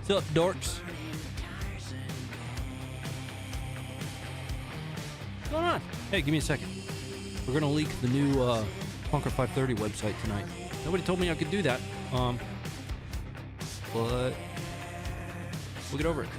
What's up, dorks? What's going on? Hey, give me a second. We're gonna leak the new Funker530 website tonight. Nobody told me I could do that. But we'll get over it.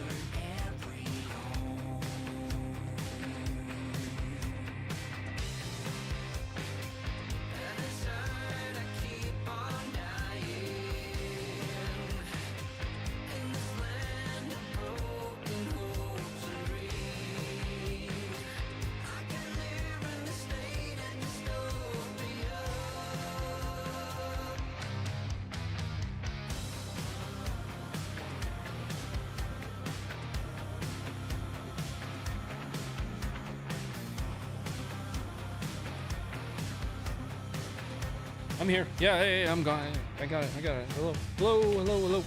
I'm here. Yeah, hey, I'm gone. I got it. Hello. Hello.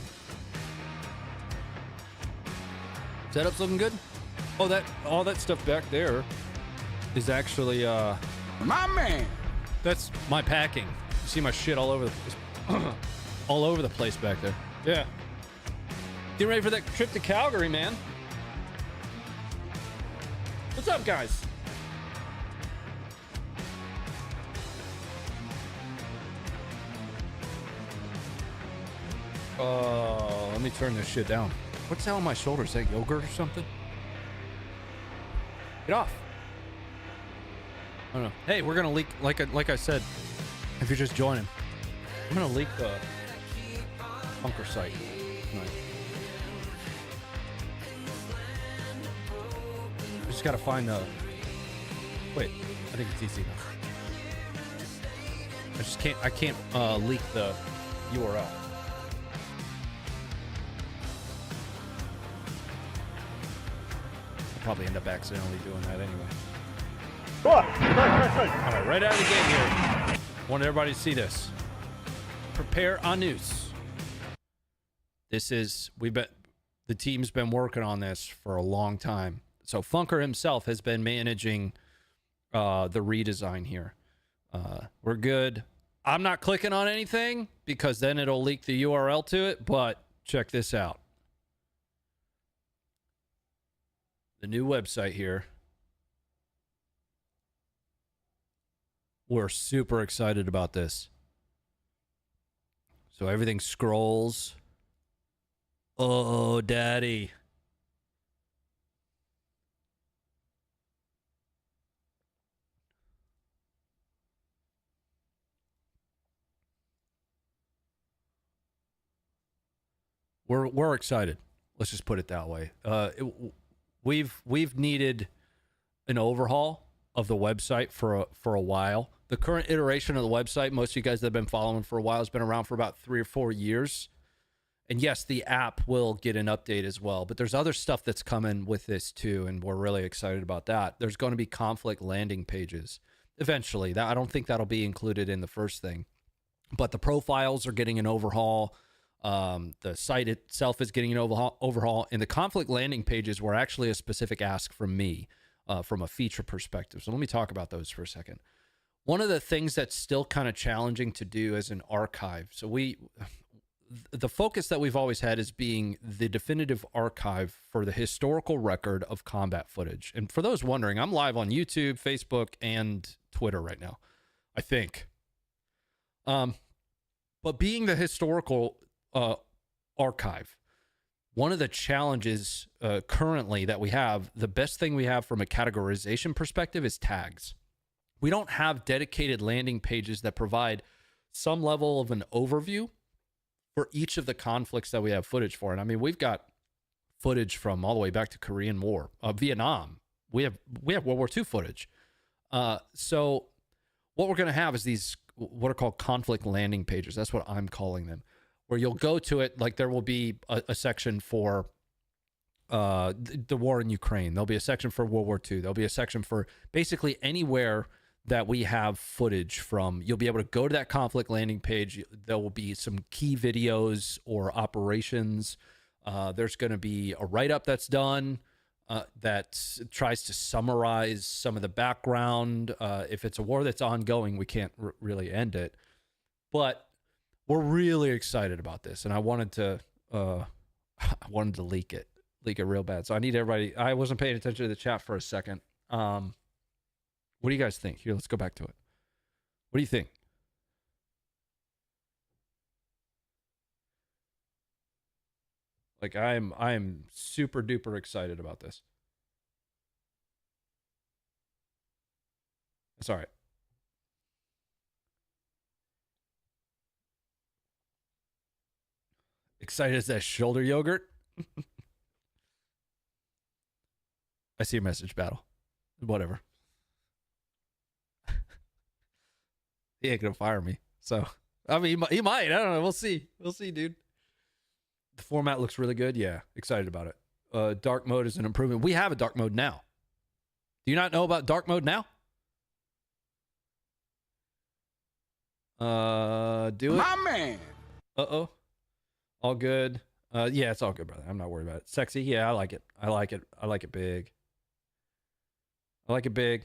Setup's looking good. Oh, all that stuff back there is actually my man. That's my packing. You see my shit all over the all over the place back there. Yeah. Getting ready for that trip to Calgary, man. What's up, guys? Let me turn this shit down. What's that on my shoulder? Is that yogurt or something? Get off. I don't know. Hey, we're gonna leak, like I said, if you're just joining, I'm gonna leak the Funker site tonight. I just gotta find the. Wait, I think it's easy enough. I can't leak the URL. Probably end up accidentally doing that anyway. All right, right out of the gate here. Want everybody to see this. Prepare a noose. This is the team's been working on this for a long time. So Funker himself has been managing the redesign here. We're good. I'm not clicking on anything because then it'll leak the URL to it, but check this out. The new website here. We're super excited about this. So everything scrolls. Oh, daddy. We're excited. Let's just put it that way. We've needed an overhaul of the website for a while. The current iteration of the website, most of you guys that have been following for a while, has been around for about 3 or 4 years. And yes, the app will get an update as well, but there's other stuff that's coming with this too, and we're really excited about that. There's going to be conflict landing pages eventually. I don't think that'll be included in the first thing, but the profiles are getting an overhaul. The site itself is getting an overhaul, and the conflict landing pages were actually a specific ask from me from a feature perspective. So let me talk about those for a second. One of the things that's still kind of challenging to do as an archive. So the focus that we've always had is being the definitive archive for the historical record of combat footage. And for those wondering, I'm live on YouTube, Facebook, and Twitter right now, I think. But being the historical archive, one of the challenges currently that we have, the best thing we have from a categorization perspective is tags. We don't have dedicated landing pages that provide some level of an overview for each of the conflicts that we have footage for. And I mean, we've got footage from all the way back to Korean War, Vietnam. We have World War II footage. So what we're going to have is these what are called conflict landing pages. That's what I'm calling them, where you'll go to it. Like there will be a section for the war in Ukraine. There'll be a section for World War II. There'll be a section for basically anywhere that we have footage from. You'll be able to go to that conflict landing page. There will be some key videos or operations. There's going to be a write-up that's done that tries to summarize some of the background. If it's a war that's ongoing, we can't really end it. But we're really excited about this, and I wanted to I wanted to leak it real bad. So I need everybody. I wasn't paying attention to the chat for a second. What do you guys think? Here, let's go back to it. What do you think? Like I'm super duper excited about this. It's all right. Excited as that shoulder yogurt. I see a message, Battle. Whatever. He ain't gonna fire me. So I mean, he might. I don't know. We'll see. We'll see, dude. The format looks really good. Yeah, excited about it. Dark mode is an improvement. We have a dark mode now. Do you not know about dark mode now? Do it. My man. Uh-oh. All good. Yeah, it's all good, brother. I'm not worried about it. Sexy. Yeah, I like it. I like it. I like it big. I like it big.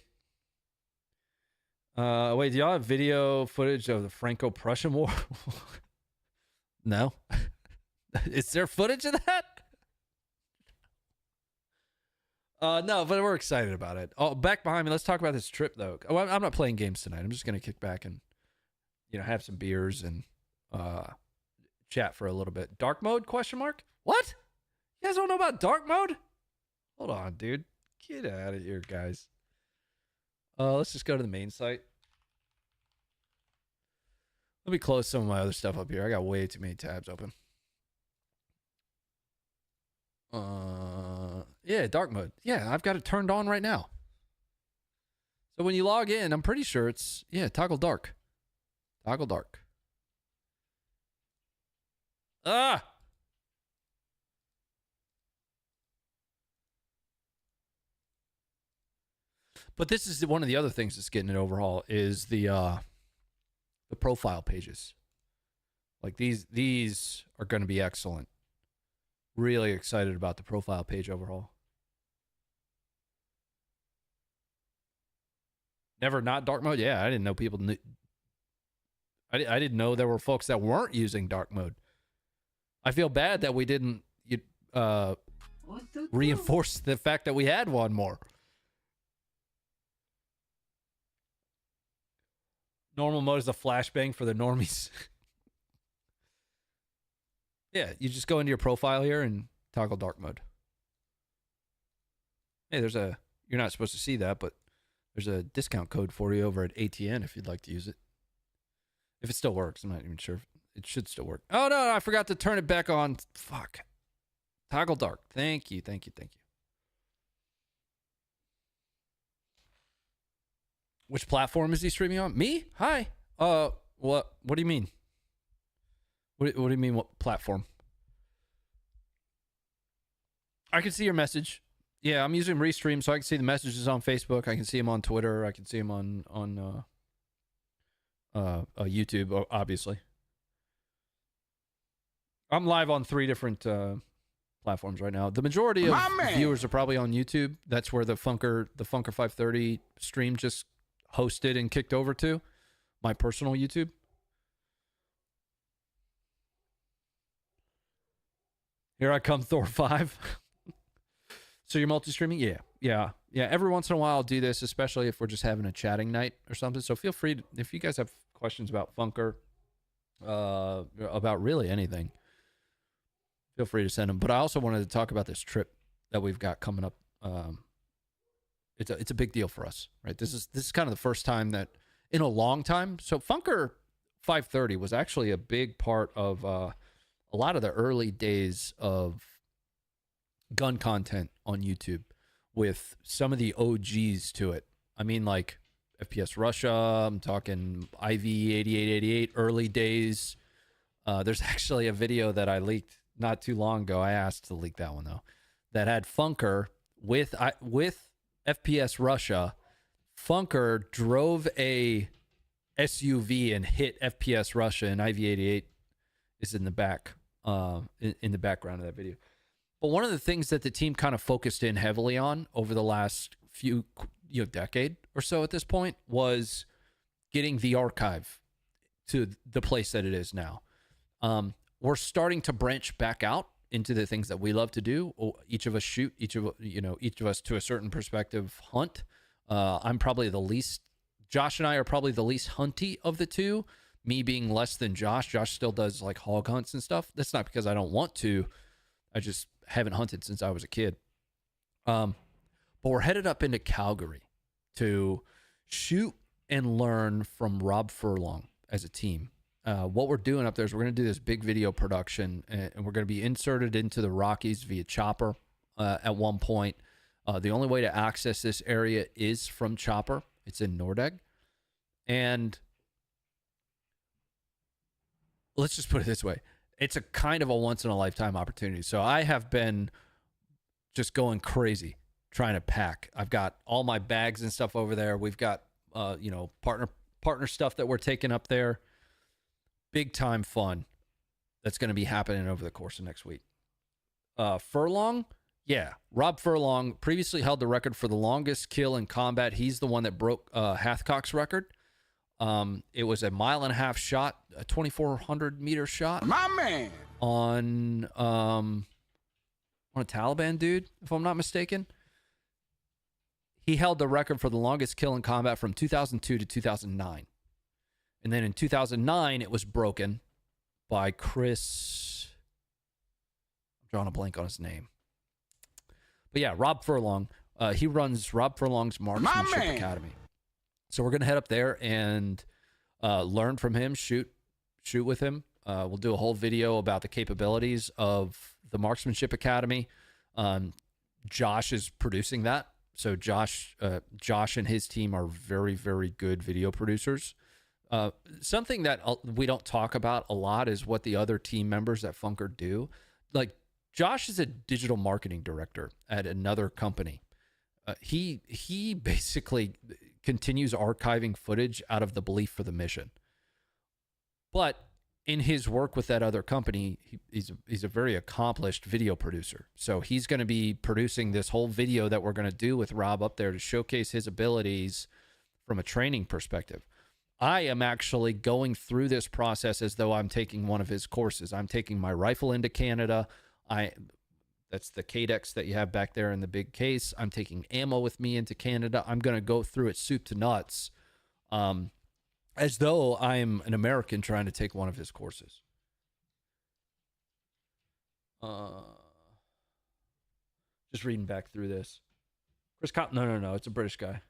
Wait, do y'all have video footage of the Franco-Prussian War? No. Is there footage of that? No, but we're excited about it. Oh, back behind me. Let's talk about this trip, though. Oh, I'm not playing games tonight. I'm just going to kick back and, have some beers and chat for a little bit. Dark mode, question mark? What? You guys don't know about dark mode? Hold on, dude. Get out of here, guys. Let's just go to the main site. Let me close some of my other stuff up here. I got way too many tabs open. Yeah, dark mode. Yeah, I've got it turned on right now. So when you log in, I'm pretty sure it's, toggle dark. Toggle dark. Ah! But this is one of the other things that's getting an overhaul is the profile pages. Like these are going to be excellent. Really excited about the profile page overhaul. Never not dark mode? Yeah, I didn't know people knew. I didn't know there were folks that weren't using dark mode. I feel bad that we didn't reinforce the fact that we had one more. Normal mode is a flashbang for the normies. Yeah, you just go into your profile here and toggle dark mode. Hey, you're not supposed to see that, but there's a discount code for you over at ATN if you'd like to use it. If it still works, I'm not even sure. It should still work. Oh, no, I forgot to turn it back on. Fuck. Toggle dark. Thank you. Which platform is he streaming on? Me? Hi. What do you mean? What do you mean, what platform? I can see your message. Yeah, I'm using Restream, so I can see the messages on Facebook. I can see them on Twitter. I can see them on YouTube, obviously. I'm live on 3 different platforms right now. The majority of viewers are probably on YouTube. That's where the Funker530 stream just hosted and kicked over to. My personal YouTube. Here I come, Thor 5. So you're multi-streaming? Yeah. Every once in a while I'll do this, especially if we're just having a chatting night or something. So feel free, if you guys have questions about Funker, about really anything, feel free to send them. But I also wanted to talk about this trip that we've got coming up. It's a big deal for us, right? This is kind of the first time that in a long time. So Funker530 was actually a big part of a lot of the early days of gun content on YouTube with some of the OGs to it. I mean, like FPS Russia, I'm talking IV8888, early days. There's actually a video that I leaked not too long ago. I asked to leak that one, though, that had Funker with FPS Russia. Funker drove a SUV and hit FPS Russia, and IV88 is in the back, in the background of that video. But one of the things that the team kind of focused in heavily on over the last few, decade or so at this point was getting the archive to the place that it is now. We're starting to branch back out into the things that we love to do. Each of us shoot, each of us to a certain perspective hunt. I'm probably the least. Josh and I are probably the least hunty of the two. Me being less than Josh. Josh still does like hog hunts and stuff. That's not because I don't want to. I just haven't hunted since I was a kid. But we're headed up into Calgary to shoot and learn from Rob Furlong as a team. What we're doing up there is we're going to do this big video production, and we're going to be inserted into the Rockies via chopper at one point. The only way to access this area is from chopper. It's in Nordegg. And let's just put it this way. It's a kind of a once-in-a-lifetime opportunity. So I have been just going crazy trying to pack. I've got all my bags and stuff over there. We've got, partner stuff that we're taking up there. Big time fun that's going to be happening over the course of next week. Furlong, yeah. Rob Furlong previously held the record for the longest kill in combat. He's the one that broke Hathcock's record. It was a 1.5 mile shot, a 2,400 meter shot. My man! On a Taliban dude, if I'm not mistaken. He held the record for the longest kill in combat from 2002 to 2009. And then in 2009, it was broken by Chris. I'm drawing a blank on his name. But yeah, Rob Furlong. He runs Rob Furlong's Marksmanship Academy. So we're going to head up there and learn from him, shoot with him. We'll do a whole video about the capabilities of the Marksmanship Academy. Josh is producing that. So Josh and his team are very, very good video producers. Something that we don't talk about a lot is what the other team members at Funker do. Like Josh is a digital marketing director at another company. He basically continues archiving footage out of the belief for the mission. But in his work with that other company, he's a very accomplished video producer. So he's going to be producing this whole video that we're going to do with Rob up there to showcase his abilities from a training perspective. I am actually going through this process as though I'm taking one of his courses. I'm taking my rifle into Canada. That's the Cadex that you have back there in the big case. I'm taking ammo with me into Canada. I'm going to go through it soup to nuts, as though I'm an American trying to take one of his courses. Just reading back through this. Chris Cop, no, it's a British guy.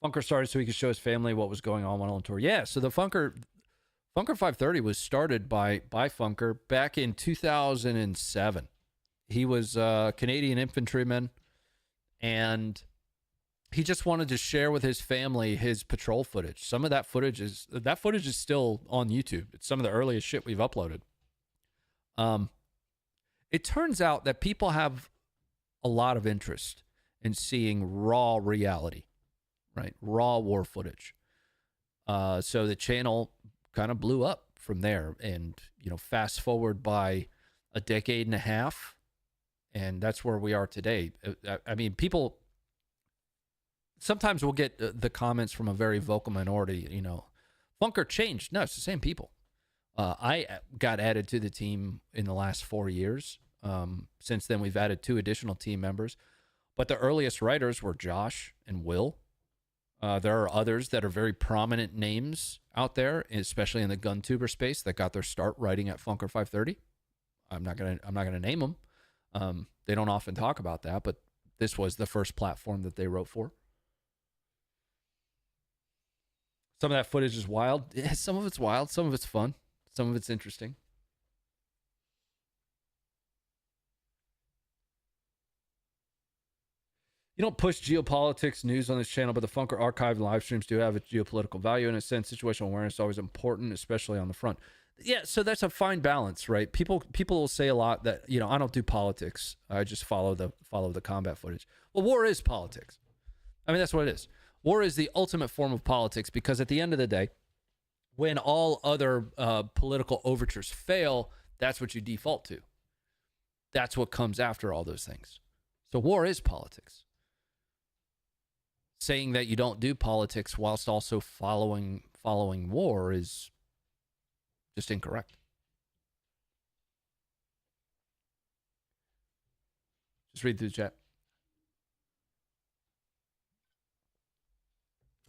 Funker started so he could show his family what was going on while on tour. Yeah, so the Funker530 was started by Funker back in 2007. He was a Canadian infantryman, and he just wanted to share with his family his patrol footage. Some of that footage is still on YouTube. It's some of the earliest shit we've uploaded. It turns out that people have a lot of interest in seeing raw reality, right? Raw war footage. So the channel kind of blew up from there, and fast forward by a decade and a half, and that's where we are today. I mean, people sometimes we'll get the comments from a very vocal minority, Funker changed. No, it's the same people. I got added to the team in the last 4 years. Since then, we've added 2 additional team members, but the earliest writers were Josh and Will. There are others that are very prominent names out there, especially in the gun tuber space, that got their start writing at Funker530. I'm not gonna name them. They don't often talk about that, but this was the first platform that they wrote for. Some of that footage is wild. Yeah, some of it's wild. Some of it's fun. Some of it's interesting. You don't push geopolitics news on this channel, but the Funker archive and live streams do have a geopolitical value. In a sense, situational awareness is always important, especially on the front. Yeah, so that's a fine balance, right? People will say a lot that, I don't do politics. I just follow the combat footage. Well, war is politics. I mean, that's what it is. War is the ultimate form of politics, because at the end of the day, when all other political overtures fail, that's what you default to. That's what comes after all those things. So war is politics. Saying that you don't do politics whilst also following war is just incorrect. Just read through the chat.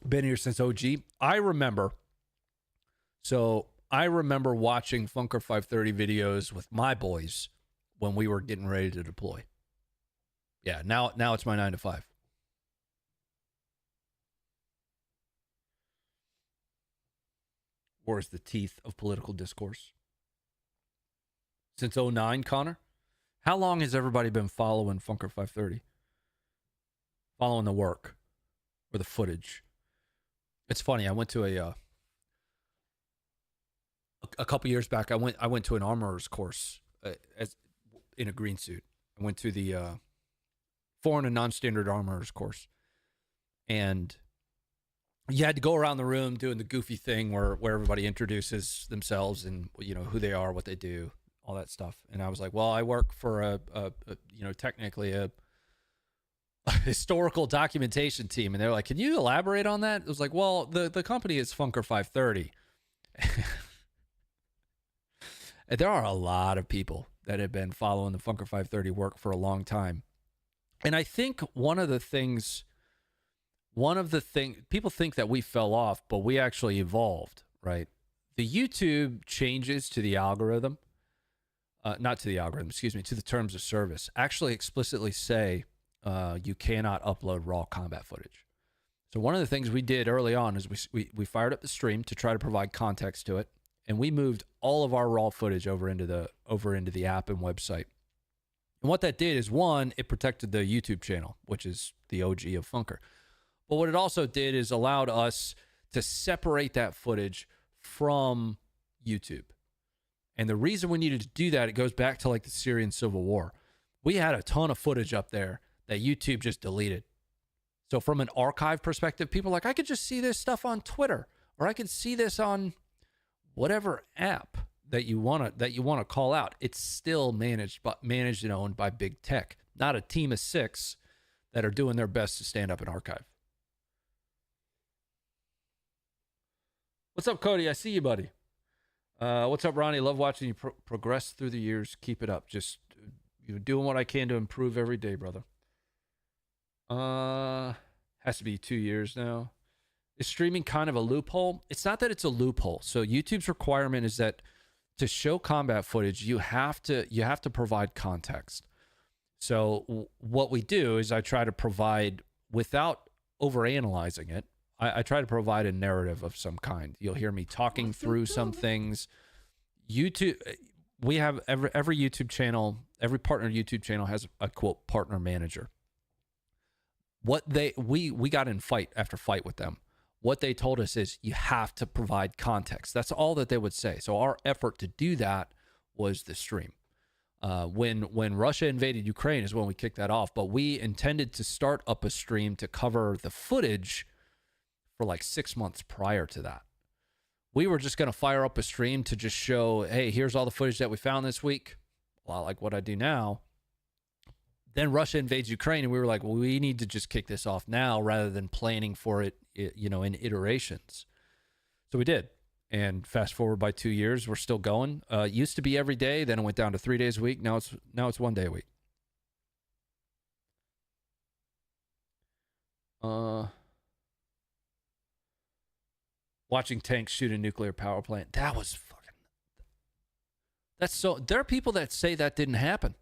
Been here since OG. I remember watching Funker530 videos with my boys when we were getting ready to deploy. Yeah, now it's my 9 to 5. Where's the teeth of political discourse? Since 09, Connor? How long has everybody been following Funker530? Following the work or the footage? It's funny. I went to a couple years back. I went to an armorer's course as in a green suit. I went to the foreign and non-standard armorer's course, and you had to go around the room doing the goofy thing where everybody introduces themselves and who they are, what they do, all that stuff. And I was like, well, I work for technically a historical documentation team. And they're like, can you elaborate on that? It was like, well, the company is Funker530. And there are a lot of people that have been following the Funker530 work for a long time. And I think one of the things people think that we fell off, but we actually evolved, right? The YouTube changes to the algorithm, not to the algorithm, excuse me, to the terms of service, actually explicitly say you cannot upload raw combat footage. So one of the things we did early on is we fired up the stream to try to provide context to it, and we moved all of our raw footage over into the app and website. And what that did is, one, it protected the YouTube channel, which is the OG of Funker. But what it also did is allowed us to separate that footage from YouTube. And the reason we needed to do that, it goes back to like the Syrian civil war. We had a ton of footage up there that YouTube just deleted. So from an archive perspective, people are like, I could just see this stuff on Twitter, or I could see this on whatever app that you want to call out. It's still managed and owned by big tech, not a team of 6 that are doing their best to stand up an archive. What's up, Cody? I see you, buddy. What's up, Ronnie? Love watching you progress through the years. Keep it up. Just doing what I can to improve every day, brother. Has to be 2 years now. Is streaming kind of a loophole? It's not that it's a loophole. So YouTube's requirement is that to show combat footage, you have to provide context. So what we do is I try to provide, without overanalyzing it, I try to provide a narrative of some kind. You'll hear me talking through some things. YouTube, we have every YouTube channel, every partner YouTube channel has a quote partner manager. We got in fight after fight with them. What they told us is you have to provide context. That's all that they would say. So our effort to do that was the stream. When Russia invaded Ukraine is when we kicked that off. But we intended to start up a stream to cover the footage for like 6 months prior to that. We were just going to fire up a stream to just show, hey, here's all the footage that we found this week. A lot like what I do now. Then Russia invades Ukraine, and we were like, well, we need to just kick this off now rather than planning for it, in iterations. So we did. And fast forward by 2 years, we're still going. It used to be every day, then it went down to 3 days a week. Now it's 1 day a week. Watching tanks shoot a nuclear power plant. That was fucking... That's so... There are people that say that didn't happen.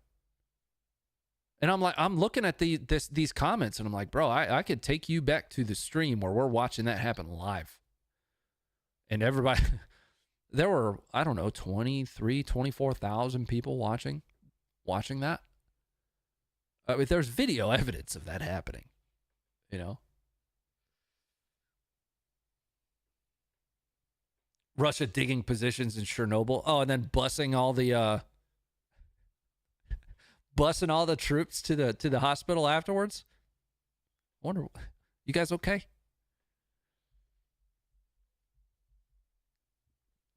And I'm looking at these comments, and I'm like, bro, I could take you back to the stream where we're watching that happen live. And everybody, there were, I don't know, 24,000 people watching that. I mean, there's video evidence of that happening, Russia digging positions in Chernobyl. Oh, and then busing all the troops to the hospital afterwards. I wonder, you guys okay?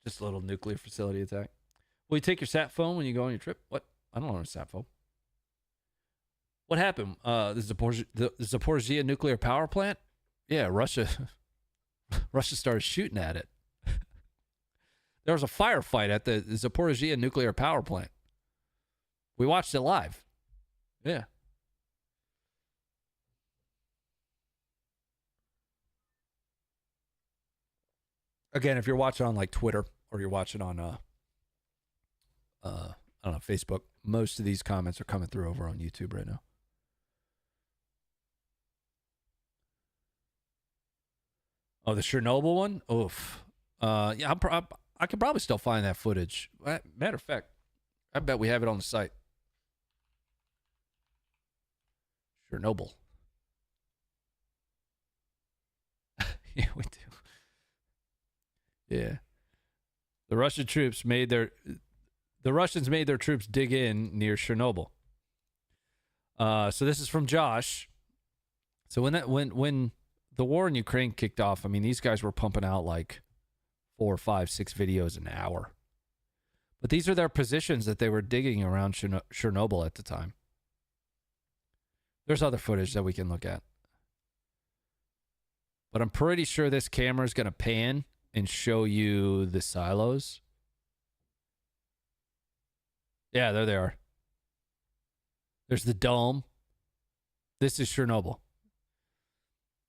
Just a little nuclear facility attack. Will you take your sat phone when you go on your trip? What? I don't know a sat phone. What happened? The Zaporizhia nuclear power plant? Yeah, Russia started shooting at it. There was a firefight at the Zaporizhia nuclear power plant. We watched it live. Yeah. Again, if you're watching on like Twitter or you're watching on I don't know, Facebook, most of these comments are coming through over on YouTube right now. Oh, the Chernobyl one? Oof. Yeah, I could probably still find that footage. Matter of fact, I bet we have it on the site. Chernobyl. Yeah, we do. Yeah. The Russians made their troops dig in near Chernobyl. So this is from Josh. So when the war in Ukraine kicked off, I mean, these guys were pumping out like 4, 5, 6 videos an hour. But these are their positions that they were digging around Chernobyl at the time. There's other footage that we can look at. But I'm pretty sure this camera is going to pan and show you the silos. Yeah, there they are. There's the dome. This is Chernobyl.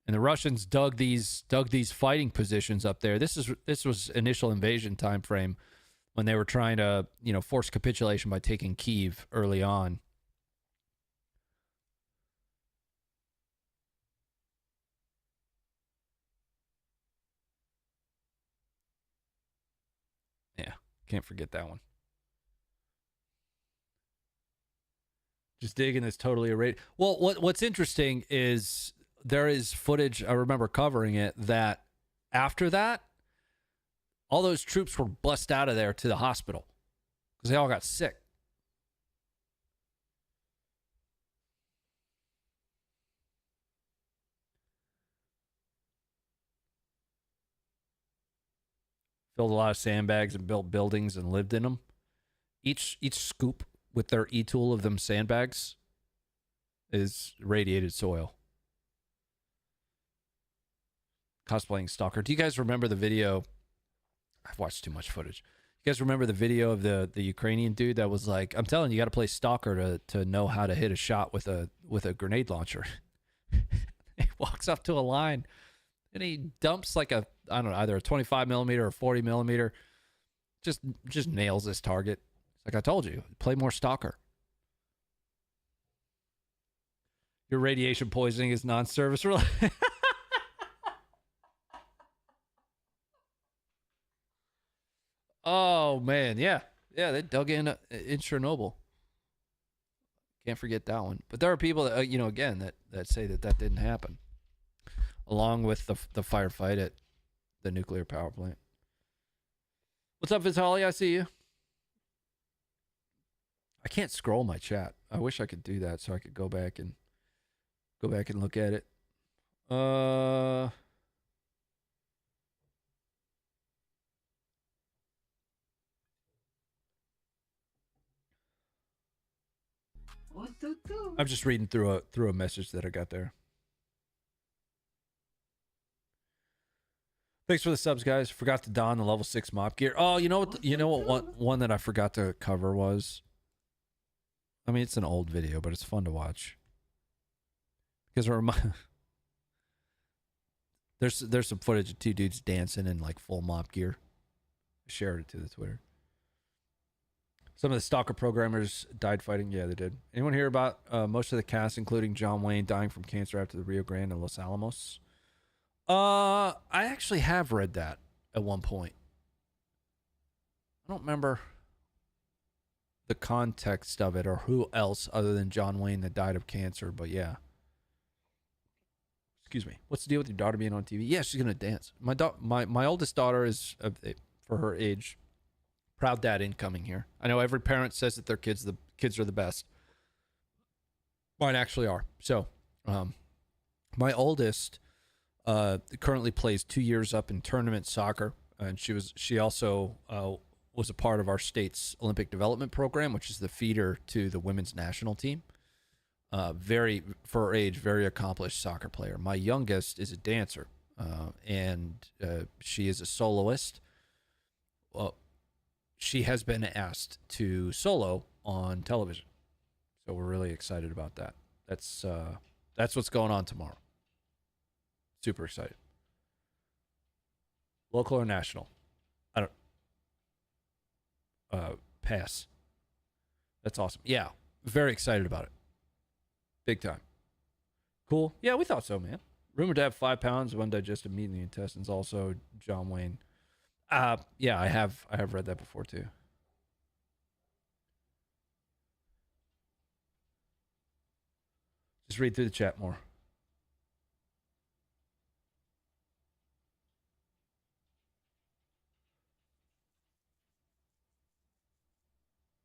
And the Russians dug these fighting positions up there. This was initial invasion time frame when they were trying to, force capitulation by taking Kyiv early on. Yeah, can't forget that one. Just digging this totally irradiated. Well, what's interesting is there is footage, I remember covering it, that after that, all those troops were bussed out of there to the hospital because they all got sick. Filled a lot of sandbags and built buildings and lived in them. Each scoop with their e-tool of them sandbags is radiated soil. Cosplaying Stalker. Do you guys remember the video? I've watched too much footage. You guys remember the video of the Ukrainian dude that was like, I'm telling you, you got to play Stalker to know how to hit a shot with a grenade launcher. He walks up to a line and he dumps like either a 25 millimeter or 40 millimeter. Just nails this target. Like I told you, play more Stalker. Your radiation poisoning is non-service related. Oh man, yeah, they dug in Chernobyl. Can't forget that one. But there are people that again that say that didn't happen, along with the firefight at the nuclear power plant. What's up, Vitaly? I see you. I can't scroll my chat. I wish I could do that so I could go back and look at it. I'm just reading through a message that I got there. Thanks for the subs, guys. Forgot to don the level 6 mop gear. Oh, you know what? One that I forgot to cover was. I mean, it's an old video, but it's fun to watch. Because there's some footage of 2 dudes dancing in like full mop gear. I shared it to the Twitter. Some of the Stalker programmers died fighting. Yeah, they did. Anyone hear about most of the cast, including John Wayne, dying from cancer after the Rio Grande and Los Alamos? I actually have read that at one point. I don't remember the context of it or who else other than John Wayne that died of cancer, but yeah. Excuse me. What's the deal with your daughter being on TV? Yeah, she's gonna dance. My oldest daughter is, for her age, proud dad incoming here. I know every parent says that their kids are the best. Mine actually are. So, my oldest currently plays 2 years up in tournament soccer, and she also was a part of our state's Olympic development program, which is the feeder to the women's national team. For her age, very accomplished soccer player. My youngest is a dancer, and she is a soloist. Well, she has been asked to solo on television, so we're really excited about that. That's what's going on tomorrow. Super excited. Local or national? I don't. Pass. That's awesome. Yeah, very excited about it. Big time. Cool. Yeah, we thought so, man. Rumored to have 5 pounds of undigested meat in the intestines. Also, John Wayne. Yeah, I have read that before too. Just read through the chat more.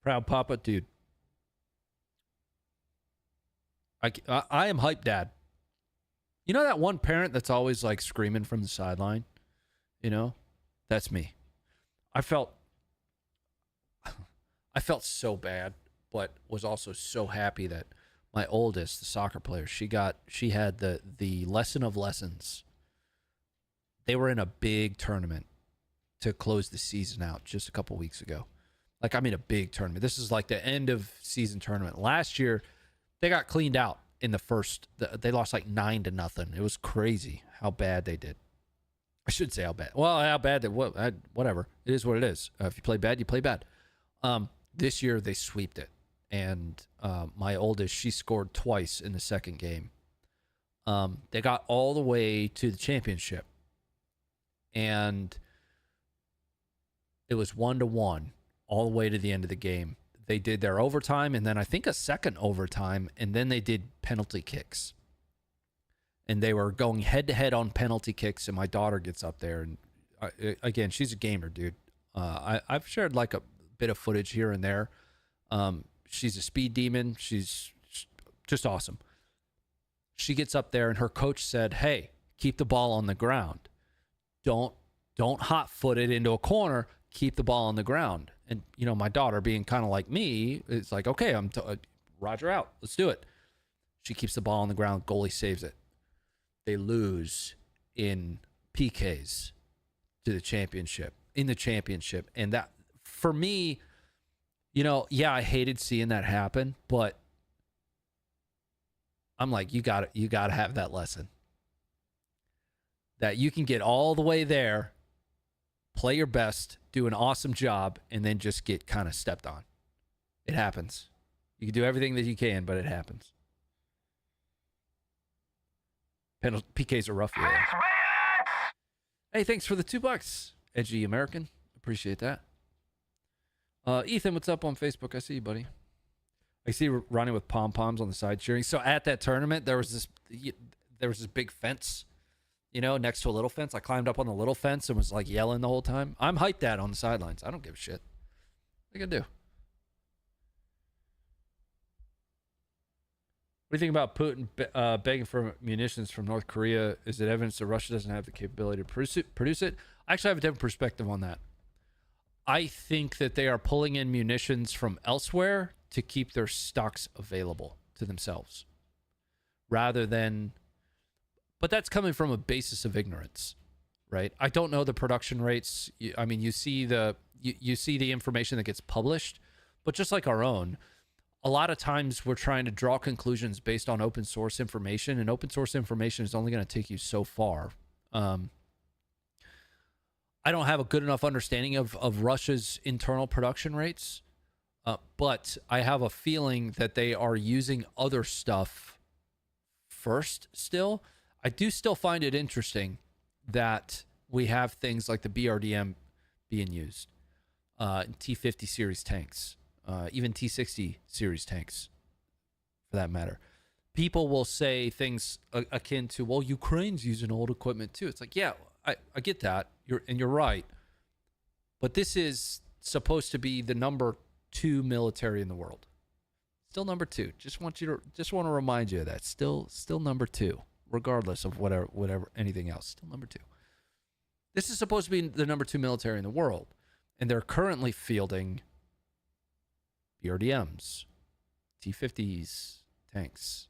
Proud Papa, dude. I am hyped dad. You know that one parent that's always like screaming from the sideline? You know? That's me. I felt so bad, but was also so happy that my oldest, the soccer player, she had the lesson of lessons. They were in a big tournament to close the season out just a couple weeks ago. Like, I mean, a big tournament. This is like the end of season tournament. Last year, they got cleaned out in the first. They lost like 9-0. It was crazy how bad they did. I should say how bad. Well, how bad they whatever. It is what it is. If you play bad, you play bad. This year they sweeped it, and my oldest, she scored twice in the second game. They got all the way to the championship, and it was 1-1 all the way to the end of the game. They did their overtime, and then I think a second overtime, and then they did penalty kicks. And they were going head-to-head on penalty kicks, and my daughter gets up there. And again, she's a gamer, dude. I've shared like a bit of footage here and there. She's a speed demon. She's just awesome. She gets up there, and her coach said, hey, keep the ball on the ground. Don't hot-foot it into a corner. Keep the ball on the ground. And, you know, my daughter being kind of like me, it's like, okay, Roger out. Let's do it. She keeps the ball on the ground. Goalie saves it. They lose in PKs to the championship, And that, for me, you know, yeah, I hated seeing that happen, but I'm like, you got to have that lesson. That you can get all the way there, play your best, do an awesome job, and then just get kind of stepped on. It happens. You can do everything that you can, but it happens. PKs are rough. Yeah. Hey, thanks for the $2. Edgy American. Appreciate that. Ethan, what's up on Facebook? I see you, buddy. I see you running with pom-poms on the side cheering. So at that tournament, there was this big fence, you know, next to a little fence. I climbed up on the little fence and was like yelling the whole time. I'm hyped at on the sidelines. I don't give a shit. What are you gonna do? What do you think about Putin begging for munitions from North Korea? Is it evidence that Russia doesn't have the capability to produce it? I actually have a different perspective on that. I think that they are pulling in munitions from elsewhere to keep their stocks available to themselves, rather than. But that's coming from a basis of ignorance, right? I don't know the production rates. I mean, you see the information that gets published, but just like our own. A lot of times we're trying to draw conclusions based on open source information, and open source information is only going to take you so far. I don't have a good enough understanding of Russia's internal production rates, but I have a feeling that they are using other stuff first still. I do still find it interesting that we have things like the BRDM being used, T-50 series tanks. Even T-60 series tanks, for that matter. People will say things akin to, well, Ukraine's using old equipment too. It's like, yeah, I get that. You're right. But this is supposed to be the number 2 military in the world. Still number 2. Just want to remind you of that. Still number 2, regardless of whatever anything else. Still number 2. This is supposed to be the number 2 military in the world, and they're currently fielding BRDMs, T-50s tanks,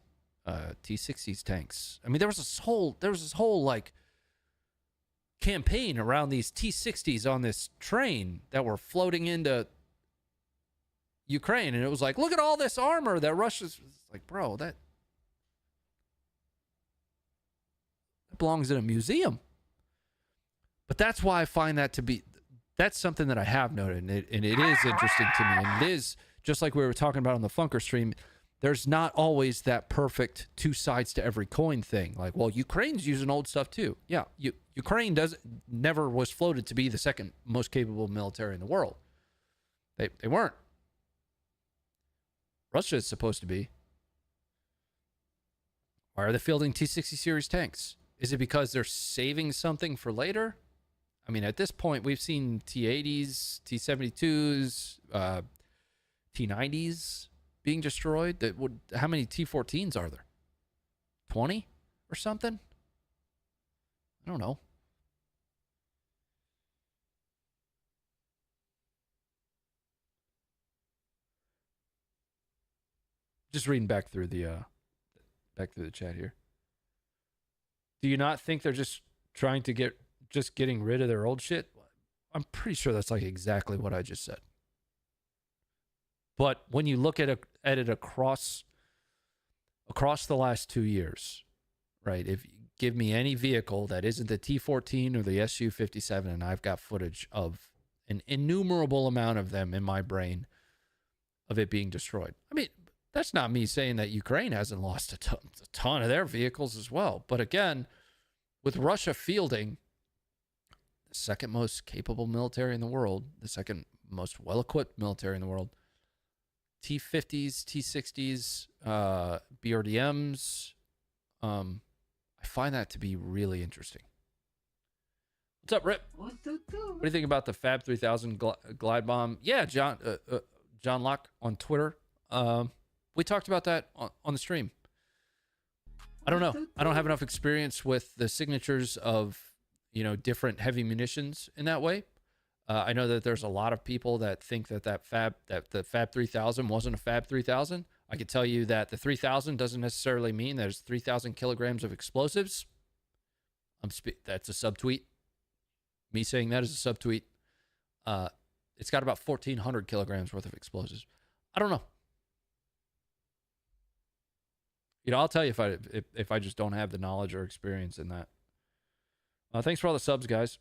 T-60s tanks. I mean, there was this whole like campaign around these T-60s on this train that were floating into Ukraine, and it was like, look at all this armor that Russia's like, bro, that belongs in a museum. But that's why I find that to be, that's something that I have noted, and it is interesting to me. And it is, just like we were talking about on the Funker stream, there's not always that perfect two sides to every coin thing. Like, well, Ukraine's using old stuff too. Yeah, Ukraine never was floated to be the second most capable military in the world. They weren't. Russia is supposed to be. Why are they fielding T-60 series tanks? Is it because they're saving something for later? I mean, at this point, we've seen T-80s, T-72s, T-90s being destroyed. How many T-14s are there? 20 or something? I don't know. Just reading back through the chat here. Do you not think they're just trying to getting rid of their old shit? I'm pretty sure that's like exactly what I just said. But when you look at it across the last 2 years, right? If you give me any vehicle that isn't the T-14 or the Su-57, and I've got footage of an innumerable amount of them in my brain of it being destroyed. I mean, that's not me saying that Ukraine hasn't lost a ton of their vehicles as well. But again, with Russia fielding the second most capable military in the world, the second most well-equipped military in the world, T-50s, T-60s, BRDMs, I find that to be really interesting. What's up, Rip? What do you think about the Fab 3000 glide bomb? Yeah, John Locke on Twitter. We talked about that on the stream. I don't know. I don't have enough experience with the signatures of, different heavy munitions in that way. I know that there's a lot of people that think that the Fab 3000 wasn't a Fab 3000. I can tell you that the 3000 doesn't necessarily mean there's 3,000 kilograms of explosives. That's a subtweet. Me saying that is a subtweet. It's got about 1,400 kilograms worth of explosives. I don't know. I'll tell you if I just don't have the knowledge or experience in that. Thanks for all the subs, guys.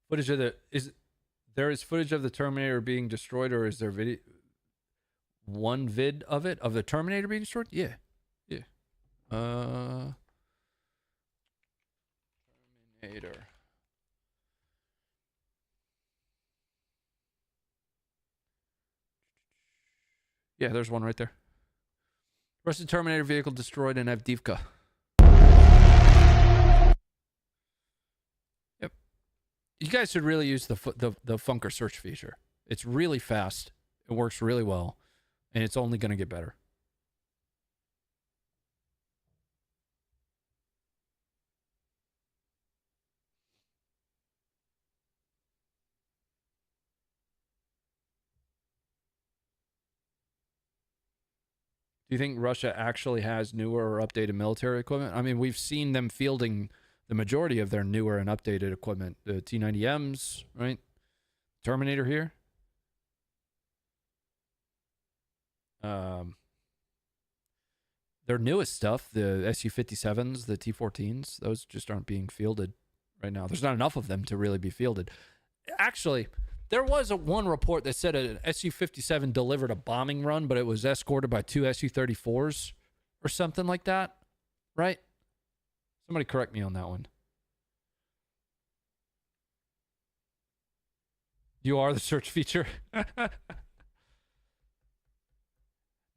Footage of there is footage of the Terminator being destroyed, or is there one vid of the Terminator being destroyed? Yeah. Terminator. Yeah, there's one right there. Russian Terminator vehicle destroyed in Avdiivka. Yep. You guys should really use the Funker search feature. It's really fast. It works really well, and it's only going to get better. Do you think Russia actually has newer or updated military equipment? I mean, we've seen them fielding the majority of their newer and updated equipment. The T-90Ms, right? Terminator here. Their newest stuff, the Su-57s, the T-14s, those just aren't being fielded right now. There's not enough of them to really be fielded. Actually, there was one report that said an Su-57 delivered a bombing run, but it was escorted by 2 Su-34s or something like that, right? Somebody correct me on that one. You are the search feature.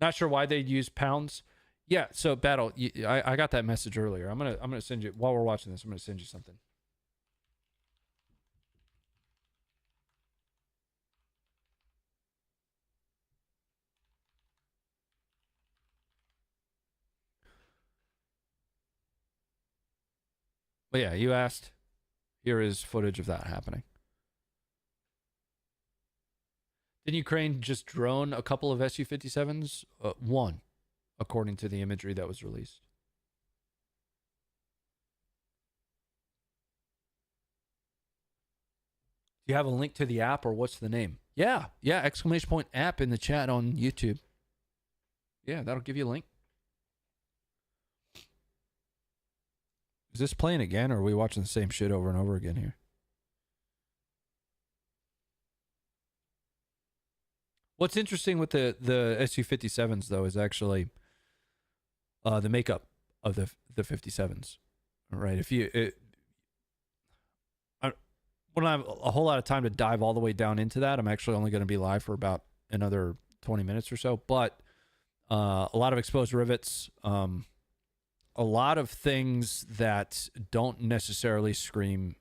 Not sure why they'd use pounds. Yeah, so Battle, I got that message earlier. I'm gonna send you, while we're watching this, I'm gonna send you something. But yeah, you asked. Here is footage of that happening. Didn't Ukraine just drone a couple of Su-57s? One, according to the imagery that was released. Do you have a link to the app, or what's the name? Yeah, exclamation point app in the chat on YouTube. Yeah, that'll give you a link. Is this playing again, or are we watching the same shit over and over again here? What's interesting with the SU-57s though is actually the makeup of the 57s, right? If you I don't have a whole lot of time to dive all the way down into that. I'm actually only going to be live for about another 20 minutes or so, but a lot of exposed rivets, a lot of things that don't necessarily scream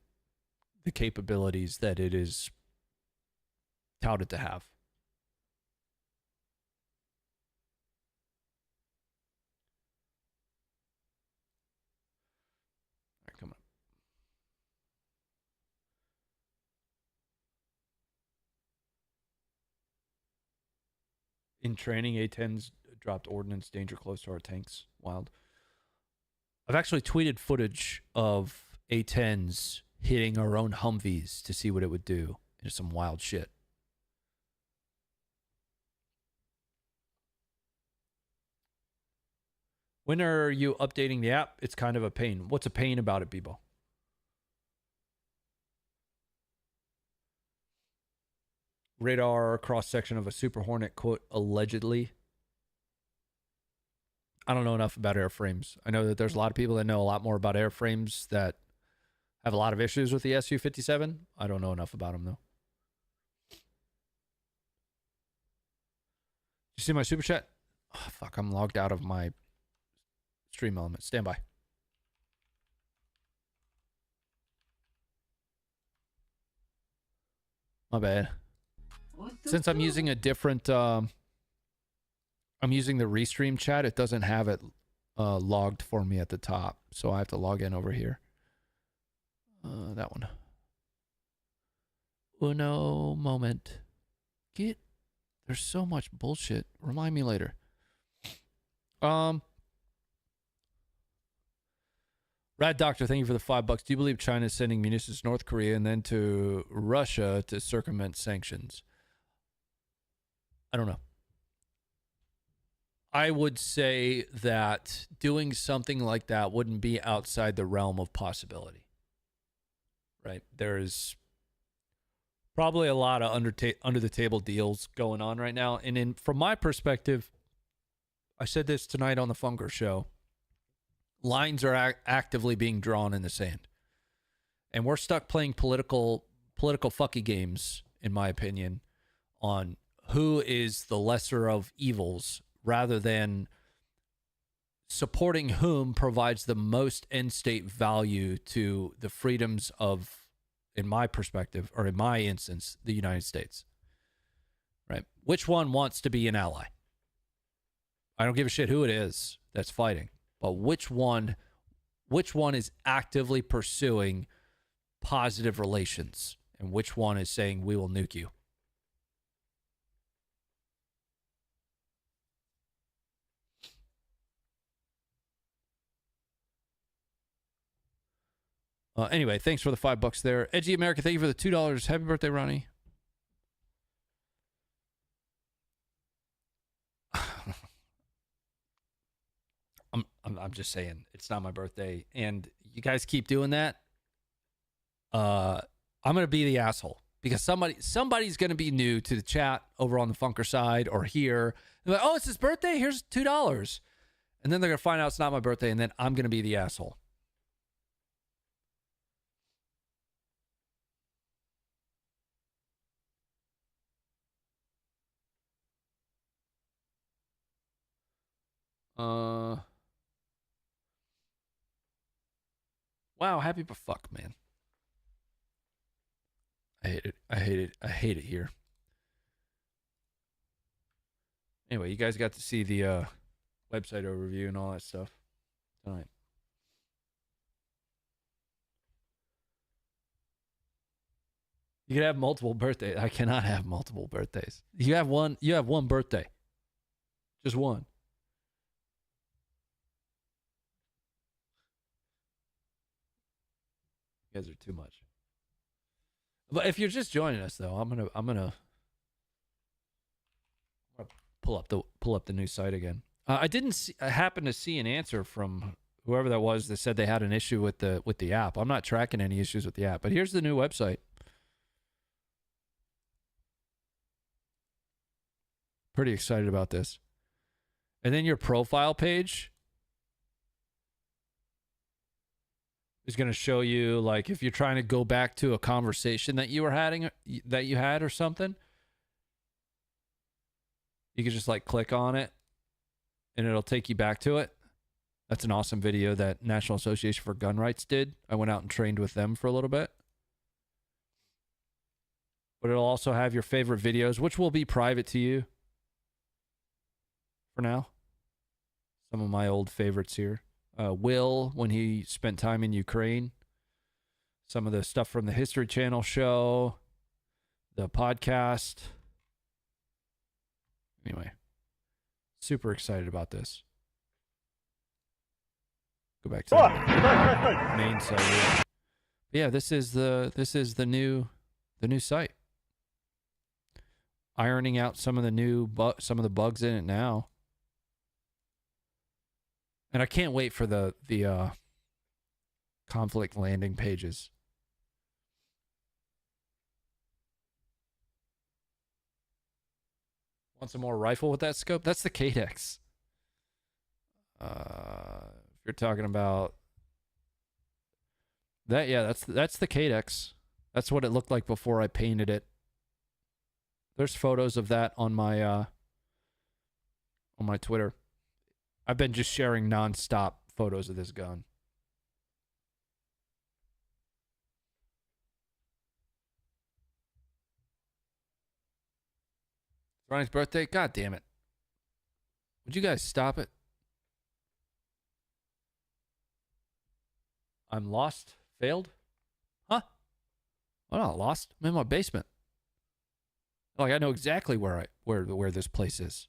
the capabilities that it is touted to have. All right, come on. In training, A-10s dropped ordnance, danger close to our tanks. Wild. I've actually tweeted footage of A-10s hitting our own Humvees to see what it would do. It's some wild shit. When are you updating the app? It's kind of a pain. What's a pain about it, Bebo? Radar cross-section of a Super Hornet, quote, allegedly. I don't know enough about airframes. I know that there's a lot of people that know a lot more about airframes that have a lot of issues with the Su-57. I don't know enough about them, though. You see my super chat? Oh, fuck, I'm logged out of my stream element. Stand by. My bad. Since I'm using a different, I'm using the restream chat, it doesn't have it logged for me at the top. So I have to log in over here. That one. Uno moment. There's so much bullshit. Remind me later. Rad Doctor, thank you for the $5. Do you believe China is sending munitions to North Korea and then to Russia to circumvent sanctions? I don't know. I would say that doing something like that wouldn't be outside the realm of possibility. Right? There's probably a lot of under the table deals going on right now. And from my perspective, I said this tonight on the Funker show, lines are actively being drawn in the sand. And we're stuck playing political fucky games, in my opinion, on who is the lesser of evils rather than supporting whom provides the most end state value to the freedoms of, in my perspective, or in my instance, the United States. Right? Which one wants to be an ally? I don't give a shit who it is that's fighting, but which one is actively pursuing positive relations and which one is saying we will nuke you? Anyway, thanks for the $5 there. Edgy America, thank you for the $2. Happy birthday, Ronnie. I'm just saying, it's not my birthday, and you guys keep doing that. I'm gonna be the asshole because somebody's gonna be new to the chat over on the Funker side or here. They're like, oh, it's his birthday. Here's $2, and then they're gonna find out it's not my birthday, and then I'm gonna be the asshole. Wow, fuck, man. I hate it. I hate it here. Anyway, you guys got to see the website overview and all that stuff tonight. You could have multiple birthdays. I cannot have multiple birthdays. You have one birthday. Just one. You guys are too much. But if you're just joining us though, I'm gonna pull up the new site again. I didn't happen to see an answer from whoever that was that said they had an issue with the app. I'm not tracking any issues with the app, but here's the new website. Pretty excited about this. And then your profile page is going to show you, like, if you're trying to go back to a conversation that you had or something, you can just like click on it and it'll take you back to it. That's an awesome video that National Association for Gun Rights did. I went out and trained with them for a little bit. But it'll also have your favorite videos, which will be private to you for now. Some of my old favorites here. Will, when he spent time in Ukraine. Some of the stuff from the History Channel show. The podcast. Anyway. Super excited about this. Go back to the main site here. Yeah, this is the new site. Ironing out some of the bugs in it now. And I can't wait for the conflict landing pages. Want some more rifle with that scope? That's the Cadex. If you're talking about that, yeah, that's the Cadex. That's what it looked like before I painted it. There's photos of that on my Twitter. I've been just sharing nonstop photos of this gun. Ronnie's birthday? God damn it. Would you guys stop it? I'm lost? Failed? Huh? I'm not lost. I'm in my basement. Like, I know exactly where this place is.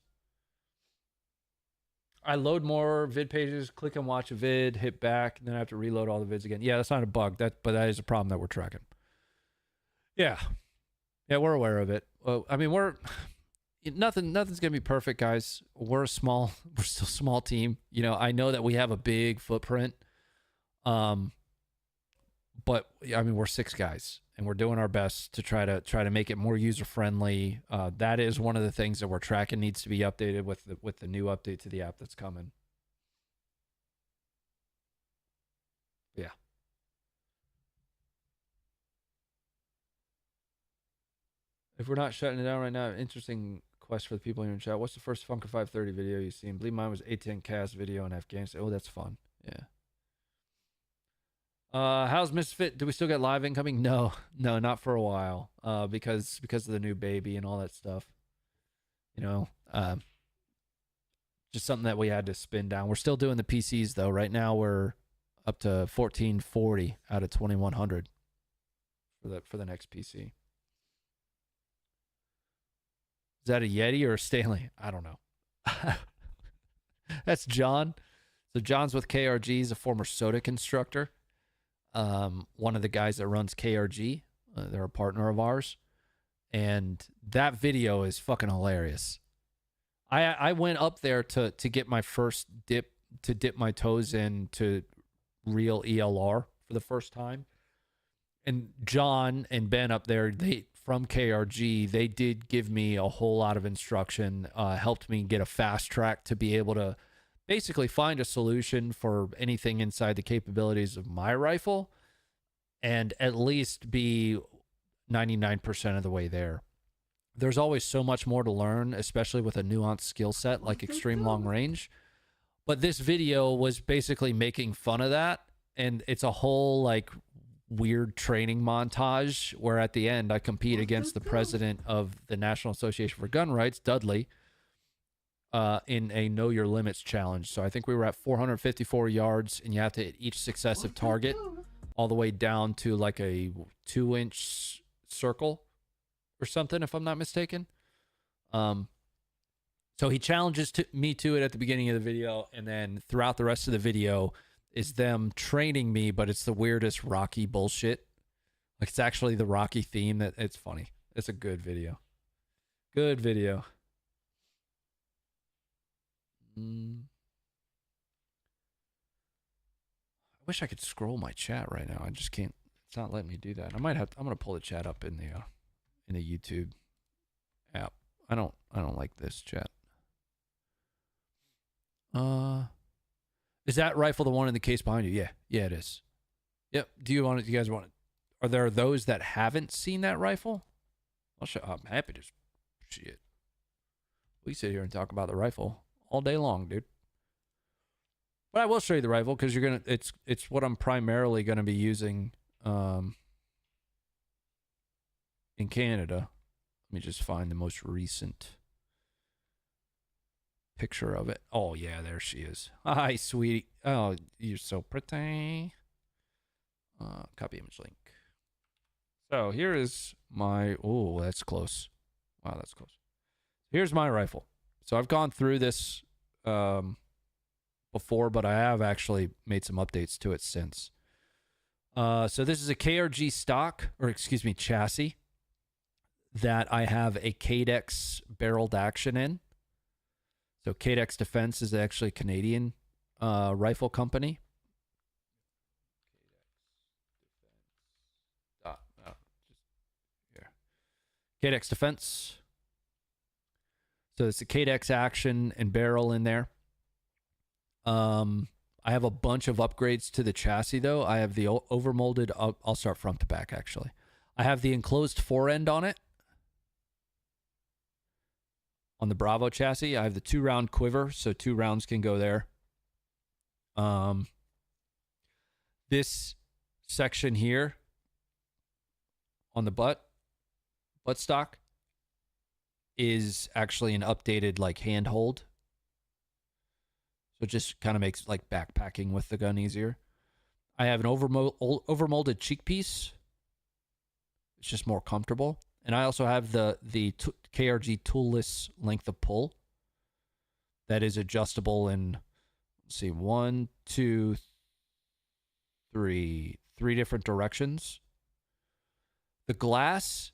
I load more vid pages, click and watch a vid, hit back, and then I have to reload all the vids again. Yeah, that's not a bug. But that is a problem that we're tracking. Yeah. Yeah, we're aware of it. I mean, nothing's gonna be perfect, we're still a small team. You know, I know that we have a big footprint. But I mean, we're 6 guys and we're doing our best to try to make it more user friendly. That is one of the things that we're tracking, needs to be updated with the new update to the app that's coming. Yeah. If we're not shutting it down right now, interesting quest for the people here in chat. What's the first Funker530 video you've seen? I believe mine was A10 cast video in Afghanistan. Oh, that's fun. Yeah. How's Misfit? Do we still get live incoming? No, not for a while. Because of the new baby and all that stuff. You know, just something that we had to spin down. We're still doing the PCs though. Right now we're up to 1440 out of 2100 for the next PC. Is that a Yeti or a Stanley? I don't know. That's John. So John's with KRG. He's a former Sodic instructor. One of the guys that runs KRG. They're a partner of ours. And that video is fucking hilarious. I went up there to get my first dip my toes into real ELR for the first time. And John and Ben up there, from KRG, they did give me a whole lot of instruction, helped me get a fast track to be able to basically find a solution for anything inside the capabilities of my rifle and at least be 99% of the way there. There's always so much more to learn, especially with a nuanced skill set like extreme long range. But this video was basically making fun of that. And it's a whole like weird training montage where at the end I compete against the president of the National Association for Gun Rights, Dudley, in a know your limits challenge. So I think we were at 454 yards and you have to hit each successive target all the way down to like a 2-inch circle or something, if I'm not mistaken. So he challenges me to it at the beginning of the video, and then throughout the rest of the video is them training me, but it's the weirdest Rocky bullshit. Like, it's actually the Rocky theme. That it's funny. It's a good video. Good video. wish I could scroll my chat right now. I just can't. It's not letting me do that. I'm gonna pull the chat up in the YouTube app. I don't like this chat. Is that rifle the one in the case behind you? Yeah, it is. Yep. Do you guys want it? Are there those that haven't seen that rifle? I'm happy to. Shit. We sit here and talk about the rifle all day long, dude. But I will show you the rifle because it's what I'm primarily gonna be using in Canada. Let me just find the most recent picture of it. Oh yeah, there she is. Hi, sweetie. Oh, you're so pretty. Copy image link. So here is my. Oh, that's close. Wow, that's close. Here's my rifle. So I've gone through this before, but I have actually made some updates to it since. So this is a KRG stock, or excuse me, chassis that I have a Cadex barreled action in. So Cadex Defense is actually a Canadian rifle company. Cadex Defense. So it's a Cadex action and barrel in there. I have a bunch of upgrades to the chassis though. I have the overmolded. I'll start front to back actually. I have the enclosed forend on it. On the Bravo chassis, I have the 2-round quiver, so 2 rounds can go there. This section here on the butt stock is actually an updated like handhold. So it just kind of makes like backpacking with the gun easier. I have an overmolded cheek piece. It's just more comfortable. And I also have the KRG toolless length of pull that is adjustable in, let's see, 1, 2, 3 different directions. The glass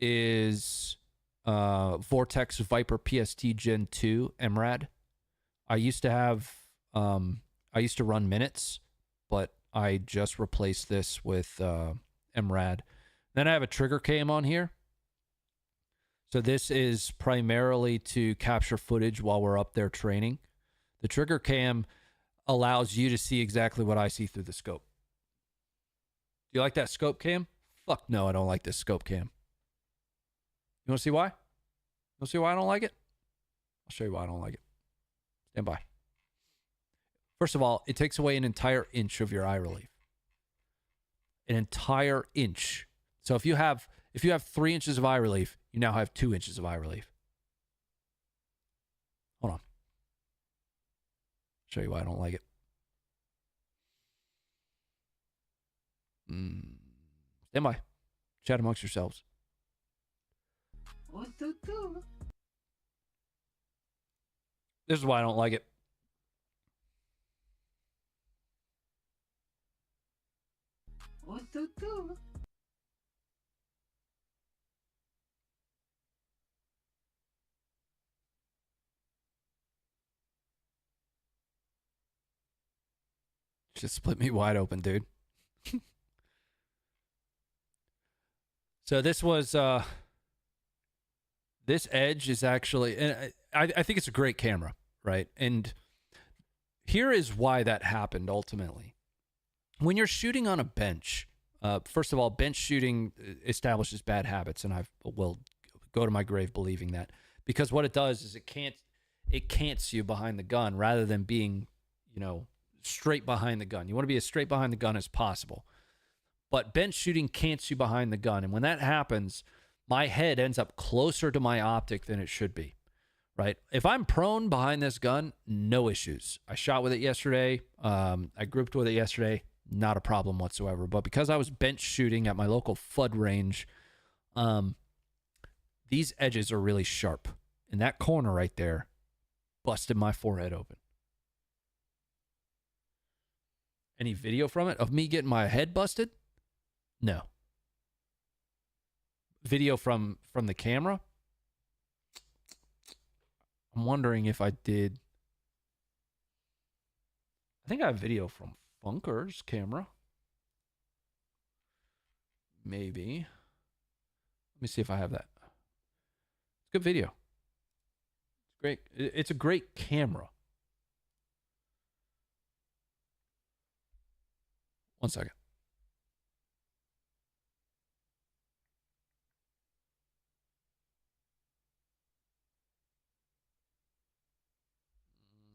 is Vortex Viper PST Gen 2 MRAD. I used to run minutes, but I just replaced this with MRAD. Then I have a trigger cam on here. So this is primarily to capture footage while we're up there training. The trigger cam allows you to see exactly what I see through the scope. Do you like that scope cam? Fuck no, I don't like this scope cam. You want to see why? You want to see why I don't like it? I'll show you why I don't like it. Stand by. First of all, it takes away an entire inch of your eye relief. An entire inch. So if you have 3 inches of eye relief, you now have 2 inches of eye relief. Hold on. Show you why I don't like it. Stand by. Chat amongst yourselves. This is why I don't like it. Just split me wide open, dude. So this was this edge is actually, and I think it's a great camera, right? And here is why that happened ultimately. When you're shooting on a bench, first of all, bench shooting establishes bad habits, and I will go to my grave believing that, because what it does is it cants you behind the gun rather than being, straight behind the gun. You want to be as straight behind the gun as possible. But bench shooting cants you behind the gun. And when that happens, my head ends up closer to my optic than it should be, right? If I'm prone behind this gun, no issues. I shot with it yesterday. I grouped with it yesterday. Not a problem whatsoever. But because I was bench shooting at my local FUD range, these edges are really sharp. And that corner right there busted my forehead open. Any video from it of me getting my head busted? No. Video from the camera? I'm wondering if I did. I think I have video from Funker's camera. Maybe. Let me see if I have that. It's a good video. It's great. It's a great camera. One second.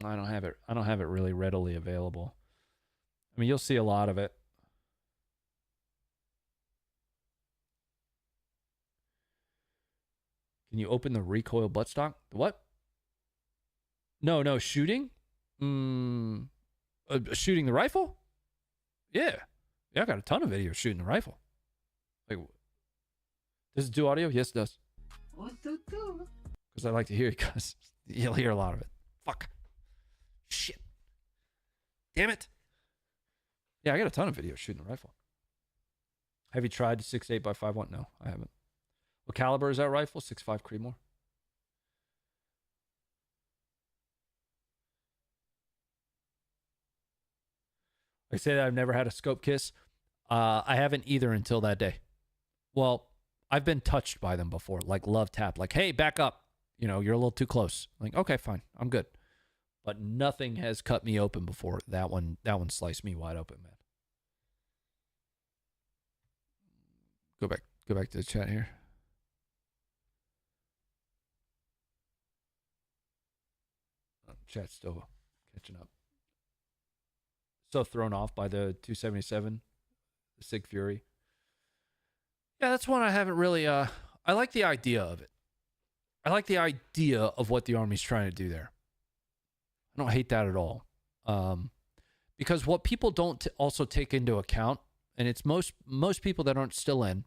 I don't have it. I don't have it really readily available. I mean, you'll see a lot of it. Can you open the recoil buttstock? What? No, shooting? Shooting the rifle? Yeah. Yeah, I got a ton of videos shooting the rifle. Like, does it do audio? Yes, it does. Because I like to hear it, because you'll hear a lot of it. Fuck. Shit. Damn it. Yeah, I got a ton of videos shooting the rifle. Have you tried 6.8x5.1? No, I haven't. What caliber is that rifle? 6.5 Creedmoor. I say that I've never had a scope kiss. I haven't either until that day. Well, I've been touched by them before, like love tap, like, hey, back up. You know, you're a little too close. Like, okay, fine, I'm good. But nothing has cut me open before. That one sliced me wide open, man. Go back to the chat here. Chat's still catching up. So thrown off by the 277, the Sig Fury. Yeah, that's one I haven't really. I like the idea of it. I like the idea of what the Army's trying to do there. I don't hate that at all. Because what people don't also take into account, and it's most people that aren't still in,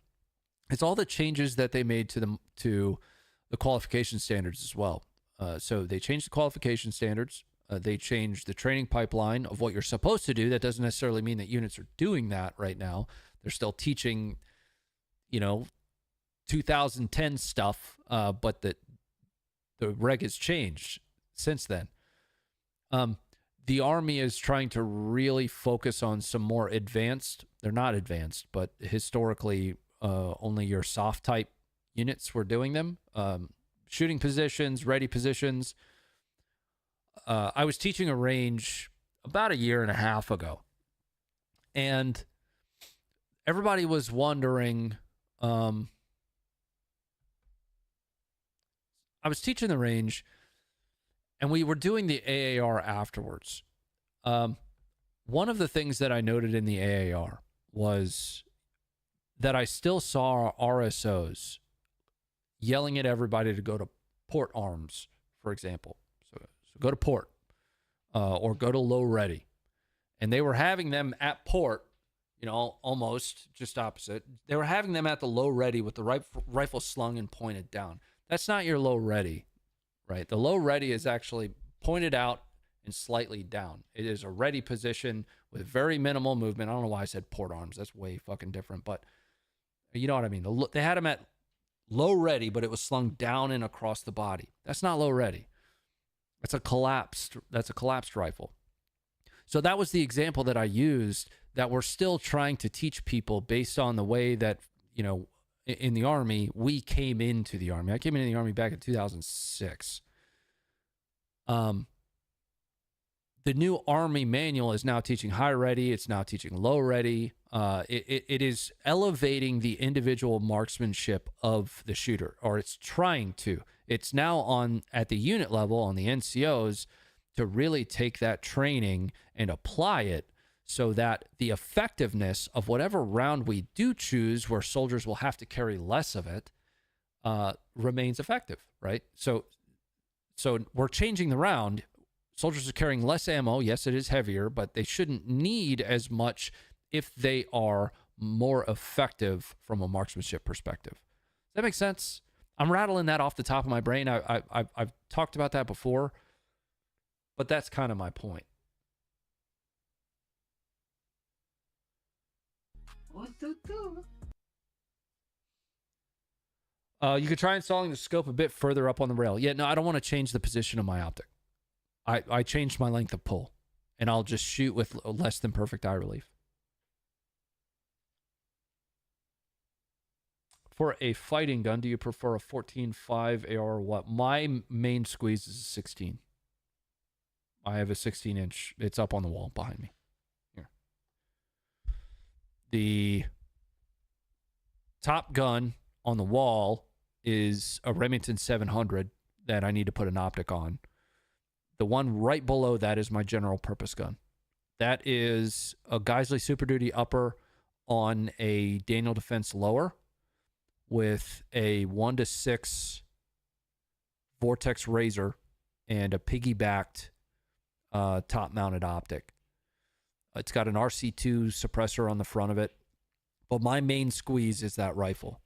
it's all the changes that they made to the qualification standards as well. So they changed the qualification standards. They changed the training pipeline of what you're supposed to do. That doesn't necessarily mean that units are doing that right now. They're still teaching, 2010 stuff, but the reg has changed since then. The Army is trying to really focus on some more advanced, they're not advanced, but historically only your soft type units were doing them. Shooting positions, ready positions. I was teaching a range about 1.5 years ago, and everybody was wondering. I was teaching the range, and we were doing the AAR afterwards. One of the things that I noted in the AAR was that I still saw RSOs yelling at everybody to go to port arms, for example. So go to port or go to low ready. And they were having them at port, almost just opposite. They were having them at the low ready with the rifle slung and pointed down. That's not your low ready, right? The low ready is actually pointed out and slightly down. It is a ready position with very minimal movement. I don't know why I said port arms. That's way fucking different, but you know what I mean? They had them at low ready, but it was slung down and across the body. That's not low ready. That's a collapsed rifle. So that was the example that I used, that we're still trying to teach people based on the way that, in the Army, we came into the Army. I came into the Army back in 2006. The new Army manual is now teaching high ready. It's now teaching low ready. It is elevating the individual marksmanship of the shooter, or it's trying to. It's now on at the unit level on the NCOs to really take that training and apply it so that the effectiveness of whatever round we do choose, where soldiers will have to carry less of it, remains effective, right? So we're changing the round. Soldiers are carrying less ammo. Yes, it is heavier, but they shouldn't need as much if they are more effective from a marksmanship perspective. Does that make sense? I'm rattling that off the top of my brain. I've talked about that before, but that's kind of my point. You could try installing the scope a bit further up on the rail. Yeah, no, I don't want to change the position of my optic. I changed my length of pull. and I'll just shoot with less than perfect eye relief. For a fighting gun, do you prefer a 14.5 AR or what? My main squeeze is a 16. I have a 16-inch. It's up on the wall behind me. Here. The top gun on the wall is a Remington 700 that I need to put an optic on. The one right below that is my general purpose gun. That is a Geisley Super Duty upper on a Daniel Defense lower with a 1:6 Vortex Razor and a piggybacked top-mounted optic. It's got an RC2 suppressor on the front of it, but my main squeeze is that rifle.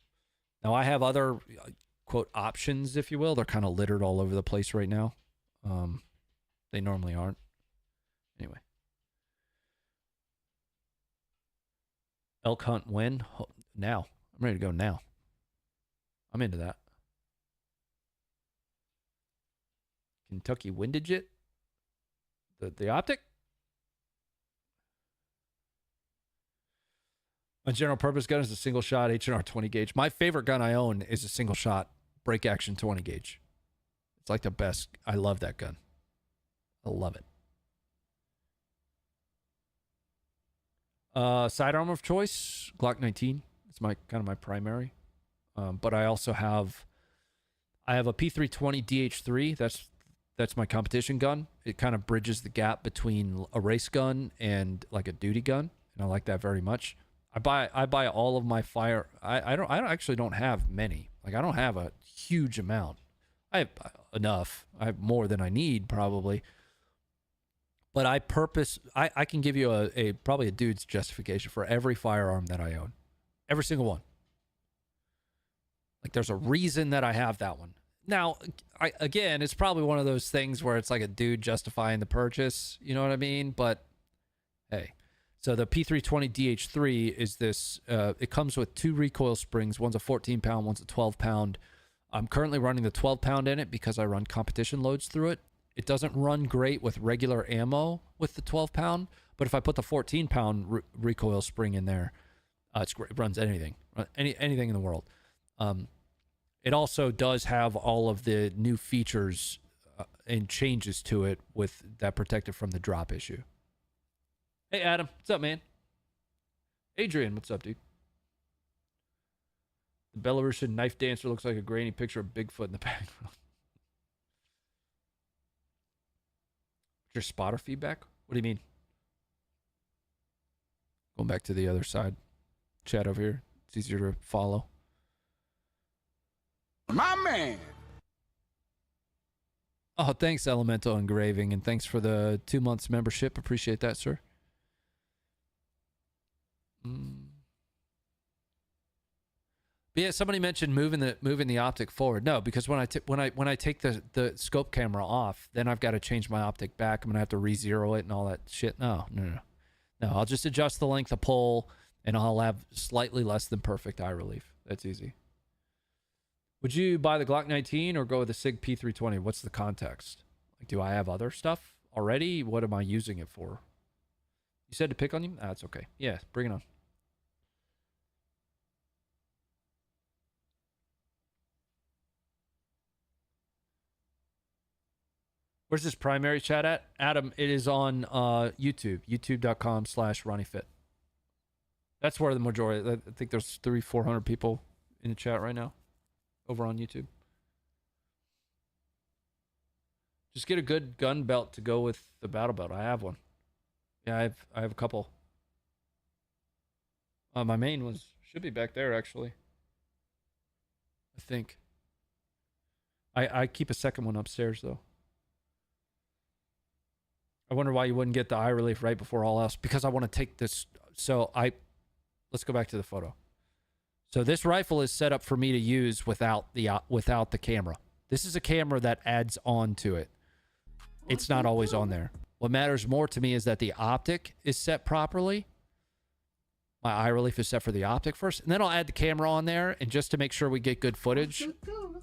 Now, I have other, quote, options, if you will. They're kind of littered all over the place right now. They normally aren't. Anyway. Elk hunt when? Now. I'm ready to go now. I'm into that. Kentucky windage it? The optic? My general purpose gun is a single shot H&R 20 gauge. My favorite gun I own is a single shot break action 20 gauge. It's like the best. I love that gun. I love it. Sidearm of choice, Glock 19. It's my kind of my primary. But I also have a P320 DH3. That's my competition gun. It kind of bridges the gap between a race gun and like a duty gun, and I like that very much. I buy all of my fire. I actually don't have many. Like, I don't have a huge amount. I have enough. I have more than I need probably. But I can give you a probably a dude's justification for every firearm that I own. Every single one. Like, there's a reason that I have that one. Now, again, it's probably one of those things where it's like a dude justifying the purchase. You know what I mean? But, hey. So the P320 DH3 is this. It comes with 2 recoil springs. One's a 14-pound, one's a 12-pound. I'm currently running the 12-pound in it because I run competition loads through it. It doesn't run great with regular ammo with the 12-pound, but if I put the 14-pound recoil spring in there, it's great. It runs anything, anything in the world. It also does have all of the new features and changes to it with that protect it from the drop issue. Hey, Adam. What's up, man? Adrian, what's up, dude? The Belarusian knife dancer looks like a grainy picture of Bigfoot in the background. Your spotter feedback? What do you mean? Going back to the other side. Chat over here. It's easier to follow. My man. Oh, thanks, Elemental Engraving, and thanks for the 2 months membership. Appreciate that, sir. But yeah, somebody mentioned moving the optic forward. No, because when I take the scope camera off, then I've got to change my optic back. I'm gonna have to re-zero it and all that shit. No. I'll just adjust the length of pull, and I'll have slightly less than perfect eye relief. That's easy. Would you buy the Glock 19 or go with the SIG P320? What's the context? Like, do I have other stuff already? What am I using it for? You said to pick on you? That's okay. Yeah, bring it on. Where's this primary chat at? Adam, it is on YouTube. YouTube.com/RonnieFit. That's where the majority, I think there's 300-400 people in the chat right now over on YouTube. Just get a good gun belt to go with the battle belt. I have one. Yeah, I have a couple. My main should be back there, actually. I think. I keep a second one upstairs, though. I wonder why you wouldn't get the eye relief right before all else. Because I want to take this. So let's go back to the photo. So this rifle is set up for me to use without the camera. This is a camera that adds on to it. It's not always on there. What matters more to me is that the optic is set properly. My eye relief is set for the optic first, and then I'll add the camera on there, and just to make sure we get good footage,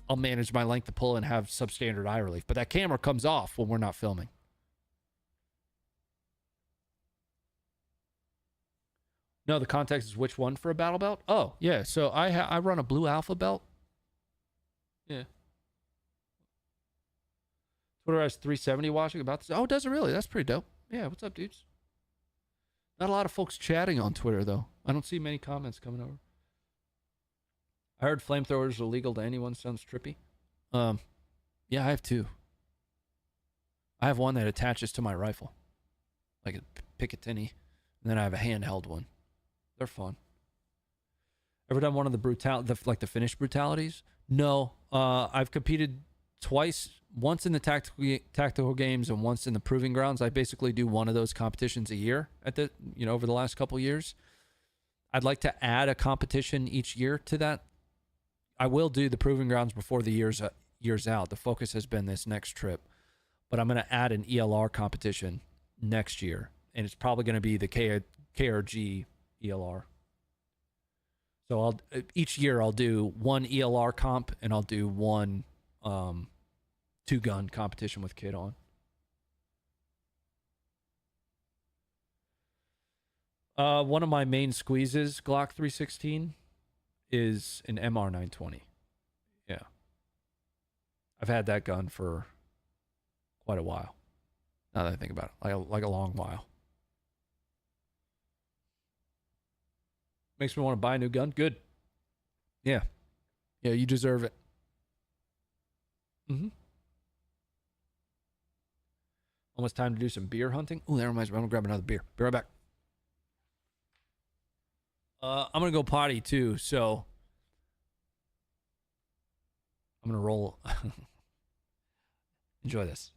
I'll manage my length of pull and have substandard eye relief. But that camera comes off when we're not filming. No, the context is which one for a battle belt? Oh, yeah. So I run a blue alpha belt. Yeah. Twitter has 370 watching about this. Oh, does it really? That's pretty dope. Yeah, what's up, dudes? Not a lot of folks chatting on Twitter, though. I don't see many comments coming over. I heard flamethrowers are illegal to anyone. Sounds trippy. Yeah, I have two. I have one that attaches to my rifle, like a Picatinny, and then I have a handheld one. They're fun. Ever done one of the finished brutalities? No. I've competed twice. Once in the tactical games and once in the proving grounds. I basically do one of those competitions a year over the last couple years. I'd like to add a competition each year to that. I will do the proving grounds before the year's out. The focus has been this next trip, but I'm going to add an ELR competition next year, and it's probably going to be the KRG ELR. So each year I'll do one ELR comp and I'll do one 2-gun competition with kit on. One of my main squeezes, Glock 316, is an MR 920. Yeah. I've had that gun for quite a while. Now that I think about it, like a long while. Makes me want to buy a new gun. Good. Yeah. Yeah, you deserve it. Mm-hmm. Almost time to do some beer hunting. Oh, that reminds me. I'm going to grab another beer. Be right back. I'm going to go potty, too, so I'm going to roll. Enjoy this.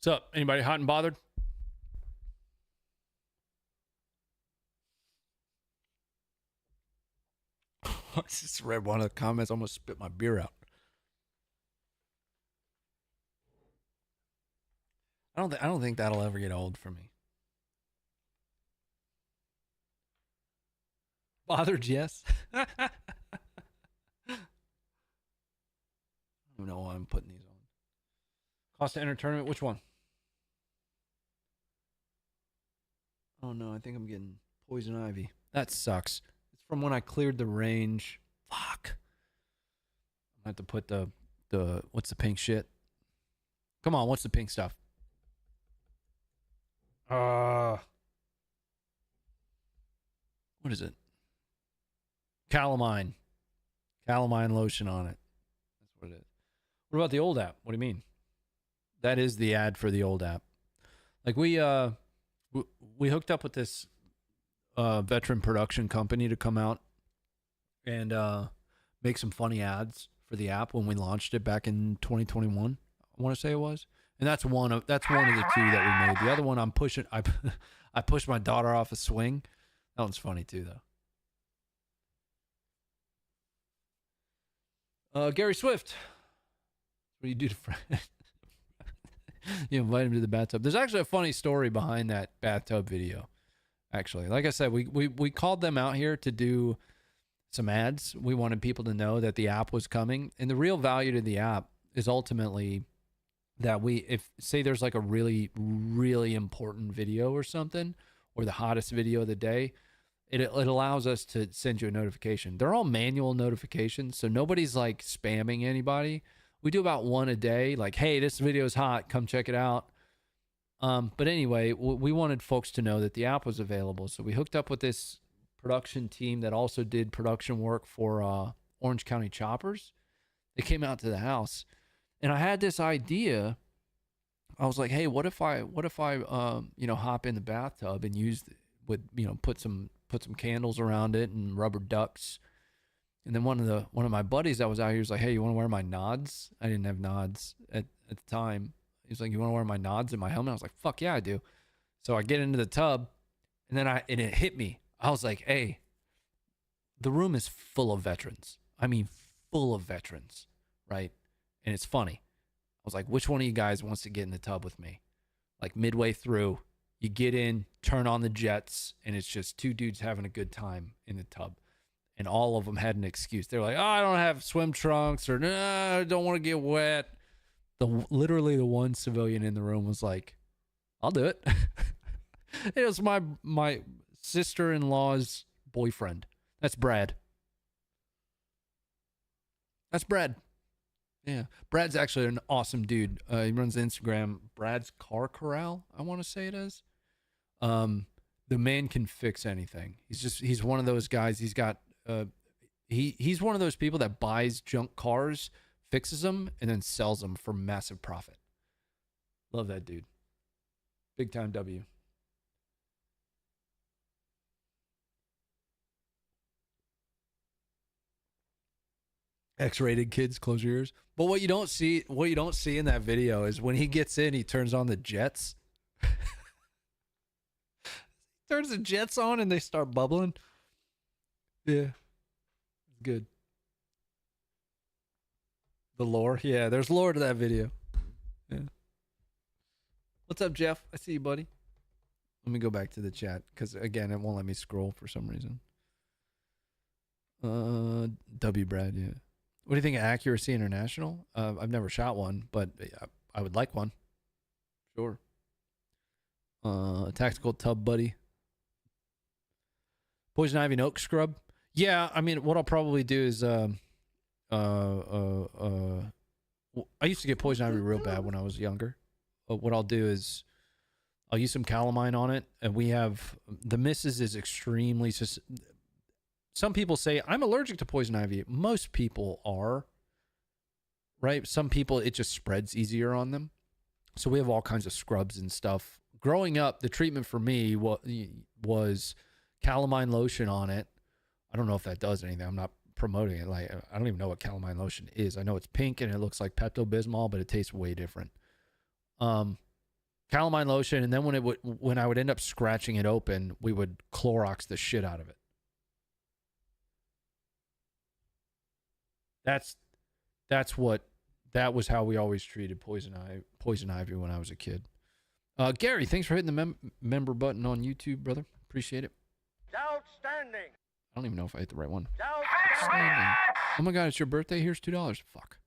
What's up? Anybody hot and bothered? I just read one of the comments. I almost spit my beer out. I don't think that'll ever get old for me. Bothered, yes. I don't know why I'm putting these on. Cost to enter tournament, which one? Oh no, I think I'm getting poison ivy. That sucks. It's from when I cleared the range. Fuck. I'm gonna have to put the what's the pink shit? Come on, what's the pink stuff? What is it? Calamine. Calamine lotion on it. That's what it is. What about the old app? What do you mean? That is the ad for the old app. Like we hooked up with this veteran production company to come out and make some funny ads for the app when we launched it back in 2021. I want to say it was. And that's one of the two that we made. The other one I pushed my daughter off a swing. That one's funny too though. Gary Swift. What do you do to friend? You invite him to the bathtub. There's actually a funny story behind that bathtub video. Actually, like I said, we called them out here to do some ads. We wanted people to know that the app was coming, and the real value to the app is ultimately that if say there's like a really, really important video or something, or the hottest video of the day, it allows us to send you a notification. They're all manual notifications, so nobody's like spamming anybody. We do about one a day, like, hey, this video is hot, come check it out. But anyway, we wanted folks to know that the app was available, so we hooked up with this production team that also did production work for Orange County Choppers. They came out to the house, and I had this idea. I was like, hey, what if I hop in the bathtub and put some candles around it and rubber ducks. And then one of my buddies that was out here was like, hey, you want to wear my nods? I didn't have nods at the time. He was like, you want to wear my nods in my helmet? I was like, fuck yeah, I do. So I get into the tub, and then it hit me. I was like, hey, the room is full of veterans. I mean, full of veterans, right? And it's funny. I was like, which one of you guys wants to get in the tub with me? Like midway through, you get in, turn on the jets, and it's just two dudes having a good time in the tub. And all of them had an excuse. They're like, oh, I don't have swim trunks, or no, I don't want to get wet. Literally the one civilian in the room was like, I'll do it. It was my sister-in-law's boyfriend. That's Brad. That's Brad. Yeah. Brad's actually an awesome dude. He runs Instagram. Brad's Car Corral, I want to say it is. The man can fix anything. He's one of those guys. He's got, he's one of those people that buys junk cars, fixes them, and then sells them for massive profit. Love that dude. Big time W. X-rated kids, close your ears. But what you don't see in that video is when he gets in, he turns on the jets. Turns the jets on and they start bubbling. Yeah. Good. The lore. Yeah, there's lore to that video. Yeah. What's up, Jeff? I see you, buddy. Let me go back to the chat because again, it won't let me scroll for some reason. W Brad, yeah. What do you think of Accuracy International? I've never shot one, but I would like one. Sure. Tactical Tub Buddy. Poison Ivy and Oak Scrub. Yeah, I mean, what I'll probably do is, I used to get poison ivy real bad when I was younger. But what I'll do is, I'll use some calamine on it, and we have the missus is extremely. Some people say I'm allergic to poison ivy. Most people are, right? Some people it just spreads easier on them. So we have all kinds of scrubs and stuff. Growing up, the treatment for me was calamine lotion on it. I don't know if that does anything. I'm not promoting it. Like I don't even know what calamine lotion is. I know it's pink and it looks like Pepto-Bismol, but it tastes way different. Calamine lotion, and then when I would end up scratching it open, we would Clorox the shit out of it. That was how we always treated poison ivy when I was a kid. Gary, thanks for hitting the member button on YouTube, brother. Appreciate it. Outstanding. I don't even know if I hit the right one. Outstanding. Oh my God, it's your birthday. Here's $2. Fuck.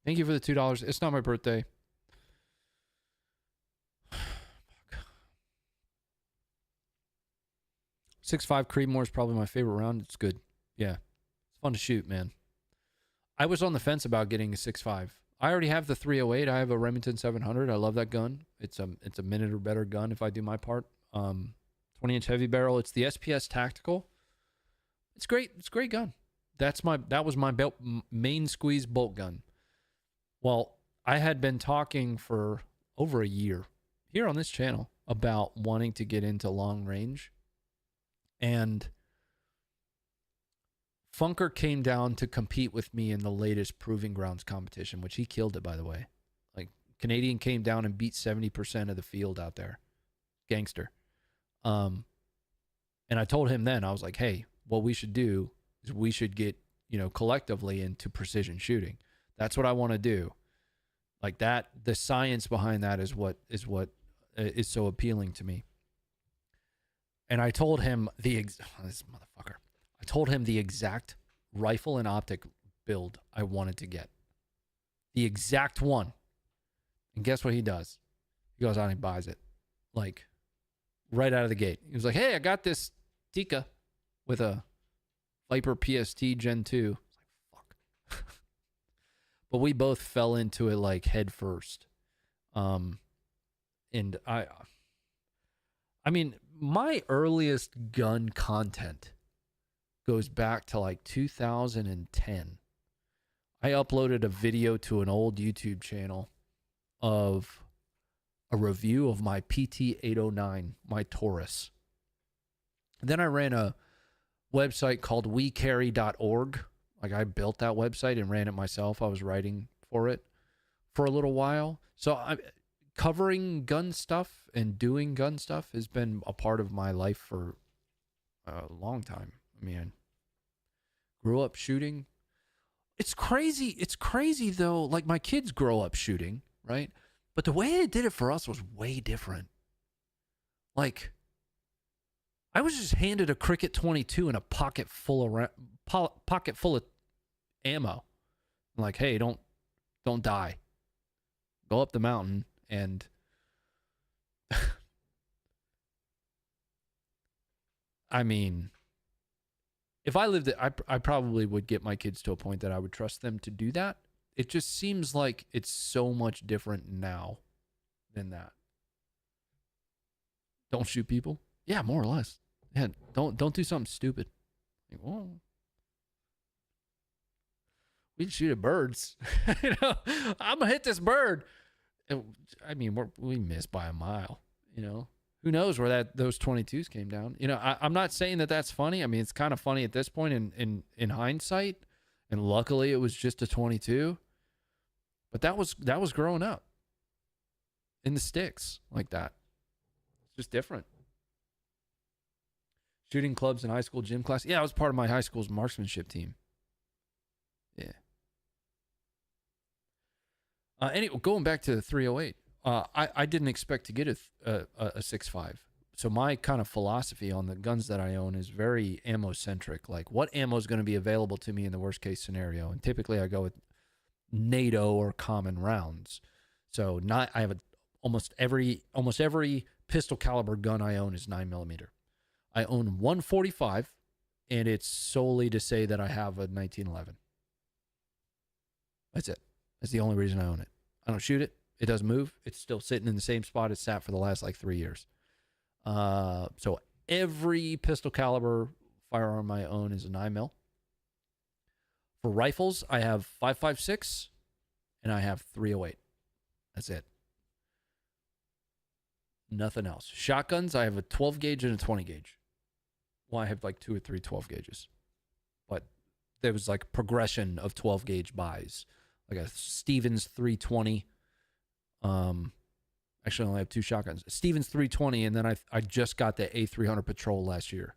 Thank you for the $2. It's not my birthday. Fuck. 6.5 Creedmoor is probably my favorite round. It's good. Yeah, it's fun to shoot, man. I was on the fence about getting a 6.5. I already have the 308. I have a Remington 700. I love that gun. It's a minute or better gun if I do my part. 20-inch heavy barrel. It's the SPS Tactical. It's great. It's a great gun. That was my main squeeze bolt gun. Well, I had been talking for over a year here on this channel about wanting to get into long range, and Funker came down to compete with me in the latest Proving Grounds competition, which he killed it, by the way. Like, Canadian came down and beat 70% of the field out there. Gangster. And I told him then, I was like, hey, what we should do is we should get, collectively into precision shooting. That's what I want to do. Like that, the science behind that is what is so appealing to me. And I told him this motherfucker. I told him the exact rifle and optic build I wanted to get. The exact one. And guess what he does? He goes out and he buys it. Like, right out of the gate. He was like, hey, I got this Tika with a Viper PST Gen 2. Fuck. But we both fell into it like head first. And I mean, my earliest gun content goes back to like 2010. I uploaded a video to an old YouTube channel of a review of my PT-809, my Taurus. Then I ran a website called wecarry.org. Like I built that website and ran it myself. I was writing for it for a little while. So covering gun stuff and doing gun stuff has been a part of my life for a long time. I mean, grew up shooting. It's crazy. It's crazy though. Like my kids grow up shooting, right? But the way they did it for us was way different. Like, I was just handed a Cricket 22 and a pocket full of ammo. I'm like, hey, don't die. Go up the mountain and I mean, if I lived it, I probably would get my kids to a point that I would trust them to do that. It just seems like it's so much different now than that. Don't shoot people? Yeah, more or less. Yeah, don't do something stupid. Like, well, we can shoot at birds. You know, I'm gonna hit this bird. And, I mean, we missed by a mile. You know, who knows where those 22s came down? You know, I'm not saying that that's funny. I mean, it's kind of funny at this point in hindsight. And luckily, it was just a 22. But that was growing up in the sticks like that. It's just different. Shooting clubs in high school gym class. Yeah, I was part of my high school's marksmanship team. Yeah. Anyway, going back to the 308, I didn't expect to get a 6.5. So my kind of philosophy on the guns that I own is very ammo centric. Like, what ammo is going to be available to me in the worst case scenario? And typically, I go with NATO or common rounds. So I have almost every pistol caliber gun I own is 9mm. I own 145, and it's solely to say that I have a 1911. That's it. That's the only reason I own it. I don't shoot it. It doesn't move. It's still sitting in the same spot it sat for the last like 3 years. So every pistol caliber firearm I own is a 9mm. For rifles, I have 5.56 and I have 308. That's it. Nothing else. Shotguns, I have a 12 gauge and a 20 gauge. Well, I have like 2 or 3 12 gauges. But there was like progression of 12 gauge buys. Like a Stevens 320. Actually, I only have 2 shotguns. Stevens 320, and then I just got the A300 Patrol last year.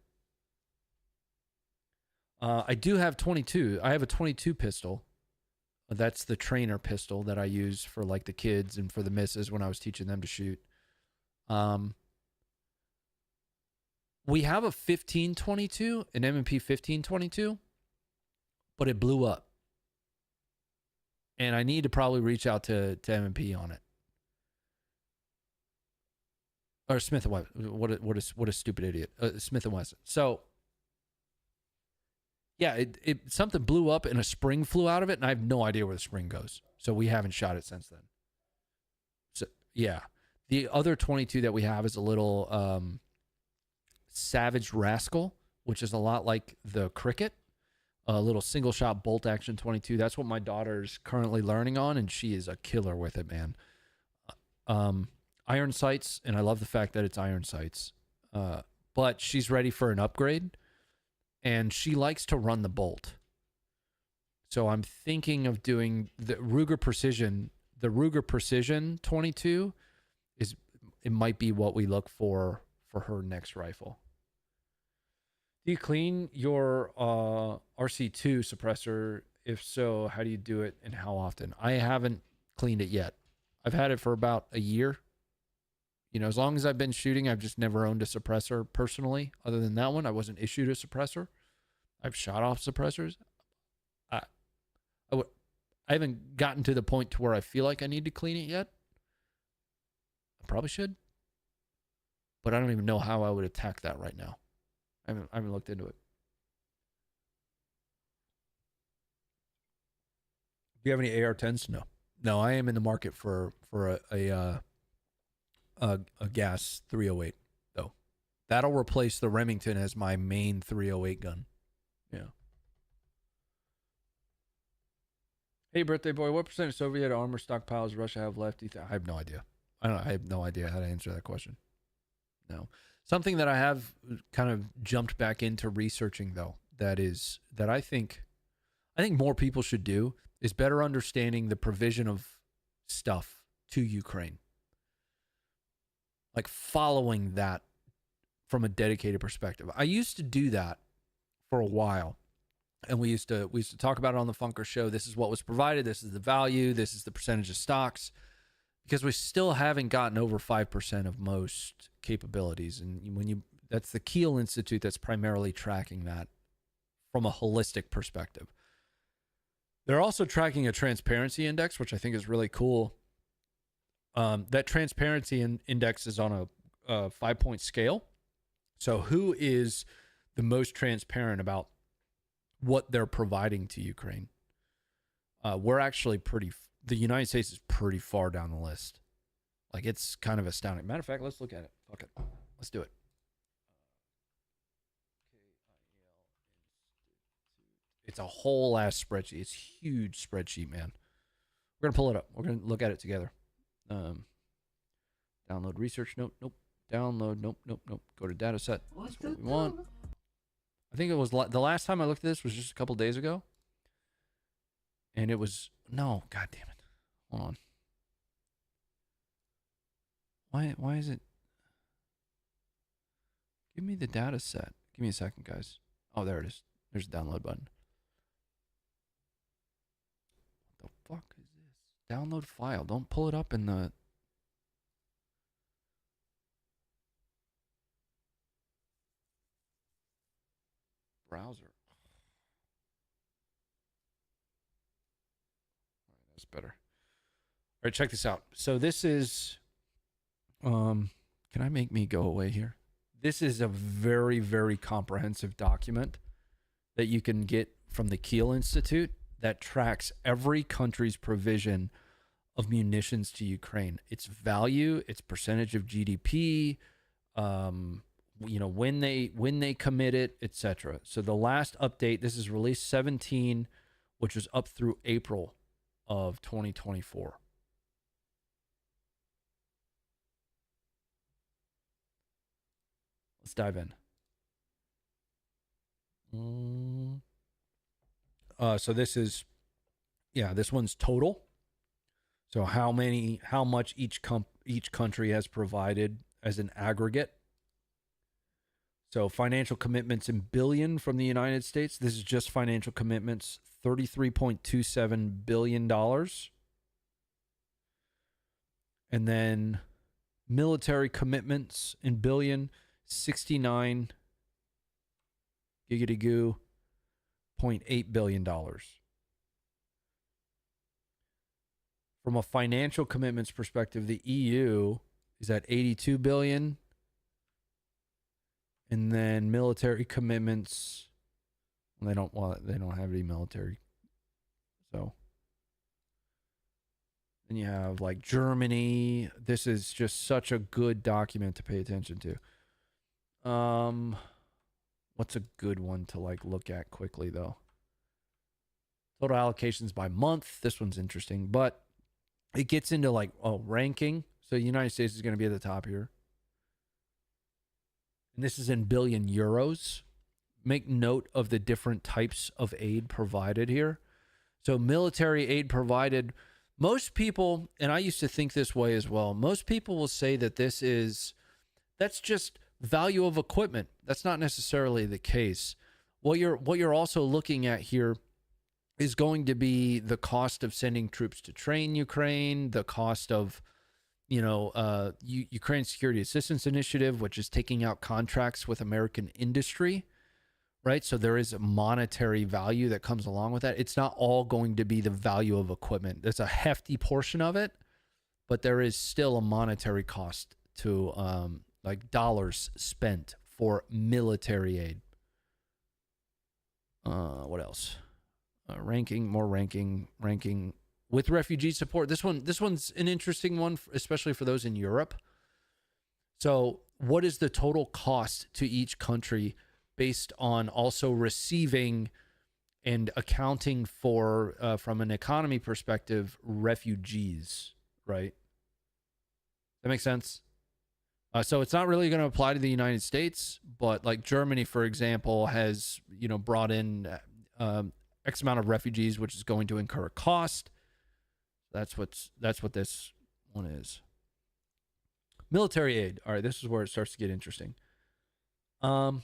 I do have 22. I have a 22 pistol. That's the trainer pistol that I use for like the kids and for the misses when I was teaching them to shoot. We have a 1522, an M&P 1522, but it blew up. And I need to probably reach out to M&P on it. Or Smith & Wesson. What a stupid idiot. Smith & Wesson. So, yeah, something blew up and a spring flew out of it, and I have no idea where the spring goes. So we haven't shot it since then. So, yeah. The other 22 that we have is a little Savage Rascal, which is a lot like the Cricket. A little single-shot bolt-action 22. That's what my daughter's currently learning on, and she is a killer with it, man. Iron sights, and I love the fact that it's iron sights. But she's ready for an upgrade, and she likes to run the bolt. So I'm thinking of doing the Ruger Precision. The Ruger Precision 22 it might be what we look for her next rifle. Do you clean your RC2 suppressor? If so, how do you do it and how often? I haven't cleaned it yet. I've had it for about a year. You know, as long as I've been shooting, I've just never owned a suppressor personally. Other than that one, I wasn't issued a suppressor. I've shot off suppressors. I, I haven't gotten to the point to where I feel like I need to clean it yet. I probably should, but I don't even know how I would attack that right now. I haven't looked into it. Do you have any AR-10s? No. I am in the market for a gas 308 though. That'll replace the Remington as my main 308 gun. Yeah. Hey, birthday boy, what percent of Soviet armor stockpiles Russia have left? I have no idea. I have no idea how to answer that question. No. Something that I have kind of jumped back into researching though, that I think more people should do is better understanding the provision of stuff to Ukraine. Like following that from a dedicated perspective. I used to do that for a while. And we used to talk about it on the Funker show. This is what was provided. This is the value. This is the percentage of stocks. Because we still haven't gotten over 5% of most capabilities. And that's the Kiel Institute that's primarily tracking that from a holistic perspective. They're also tracking a transparency index, which I think is really cool. That transparency index is on a 5-point scale. So who is the most transparent about what they're providing to Ukraine? We're actually the United States is pretty far down the list. Like, it's kind of astounding. Matter of fact, let's look at it. Fuck it. Let's do it. It's a whole ass spreadsheet. It's a huge spreadsheet, man. We're going to pull it up. We're going to look at it together. Download research. Nope. Download. Nope. Go to data set. That's what we want. I think it was the last time I looked at this was just a couple days ago. And it was, no, god damn it. Hold on. Why is it? Give me the data set. Give me a second, guys. Oh, there it is. There's the download button. What the fuck is this? Download file. Don't pull it up in the... browser. All right, that's better. All right, check this out. So this is, can I make me go away here? This is a very, very comprehensive document that you can get from the Kiel Institute that tracks every country's provision of munitions to Ukraine. Its value, its percentage of GDP, when they commit it, etc. So the last update, this is release 17, which was up through April of 2024. Let's dive in. So this is, this one's total. So how much each country has provided as an aggregate. So financial commitments in billion from the United States. This is just financial commitments, $33.27 billion. And then military commitments in billion, 69 $0.8 billion. From a financial commitments perspective, the EU is at 82 billion. And then military commitments, they don't have any military. So then you have like Germany. This is just such a good document to pay attention to. What's a good one to like look at quickly though? Total allocations by month. This one's interesting, but it gets into like ranking. So the United States is going to be at the top here. And this is in billion euros. Make note of the different types of aid provided here. So military aid provided, most people, and I used to think this way as well, most people will say that that's just value of equipment. That's not necessarily the case. What you're also looking at here is going to be the cost of sending troops to train Ukraine, the cost of, Ukraine Security Assistance Initiative, which is taking out contracts with American industry, right? So there is a monetary value that comes along with that. It's not all going to be the value of equipment. There's a hefty portion of it, but there is still a monetary cost to like dollars spent for military aid. What else? Ranking with refugee support. This one's an interesting one, especially for those in Europe. So what is the total cost to each country based on also receiving and accounting for, from an economy perspective, refugees, right? That makes sense? So it's not really going to apply to the United States, but like Germany, for example, has, brought in X amount of refugees, which is going to incur a cost. That's what this one is. Military aid. All right, this is where it starts to get interesting. No,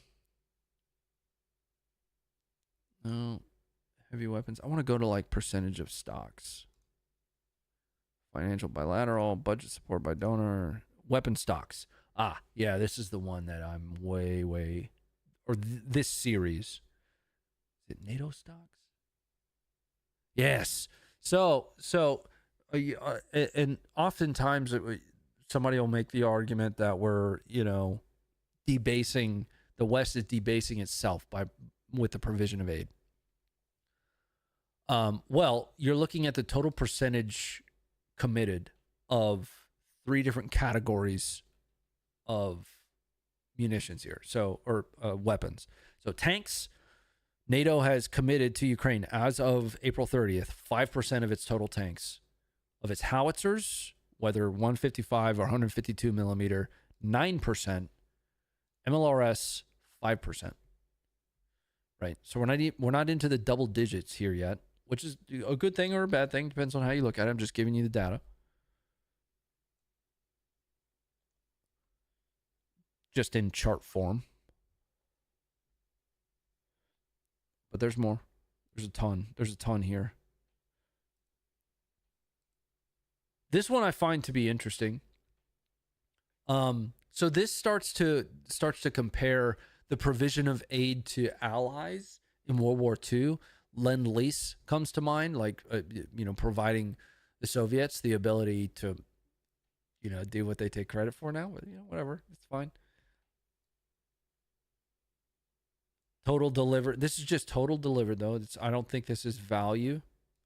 heavy weapons. I want to go to like percentage of stocks. Financial bilateral, budget support by donor, weapon stocks. Yeah, this is the one that I'm this series. Is it NATO stocks? Yes. So, and oftentimes somebody will make the argument that we're, debasing, the West is debasing itself with the provision of aid. Well, you're looking at the total percentage committed of 3 different categories of munitions here. So, or weapons. So tanks, NATO has committed to Ukraine as of April 30th, 5% of its total tanks. Of its howitzers, whether 155 or 152 millimeter, 9%. MLRS, 5%. Right. So we're not into the double digits here yet, which is a good thing or a bad thing. Depends on how you look at it. I'm just giving you the data. Just in chart form. But there's more. There's a ton here. This one I find to be interesting. So this starts to compare the provision of aid to allies in World War II. Lend-Lease comes to mind, like providing the Soviets the ability to do what they take credit for now. Whatever, it's fine. Total delivered. This is just total delivered, though. I don't think this is value.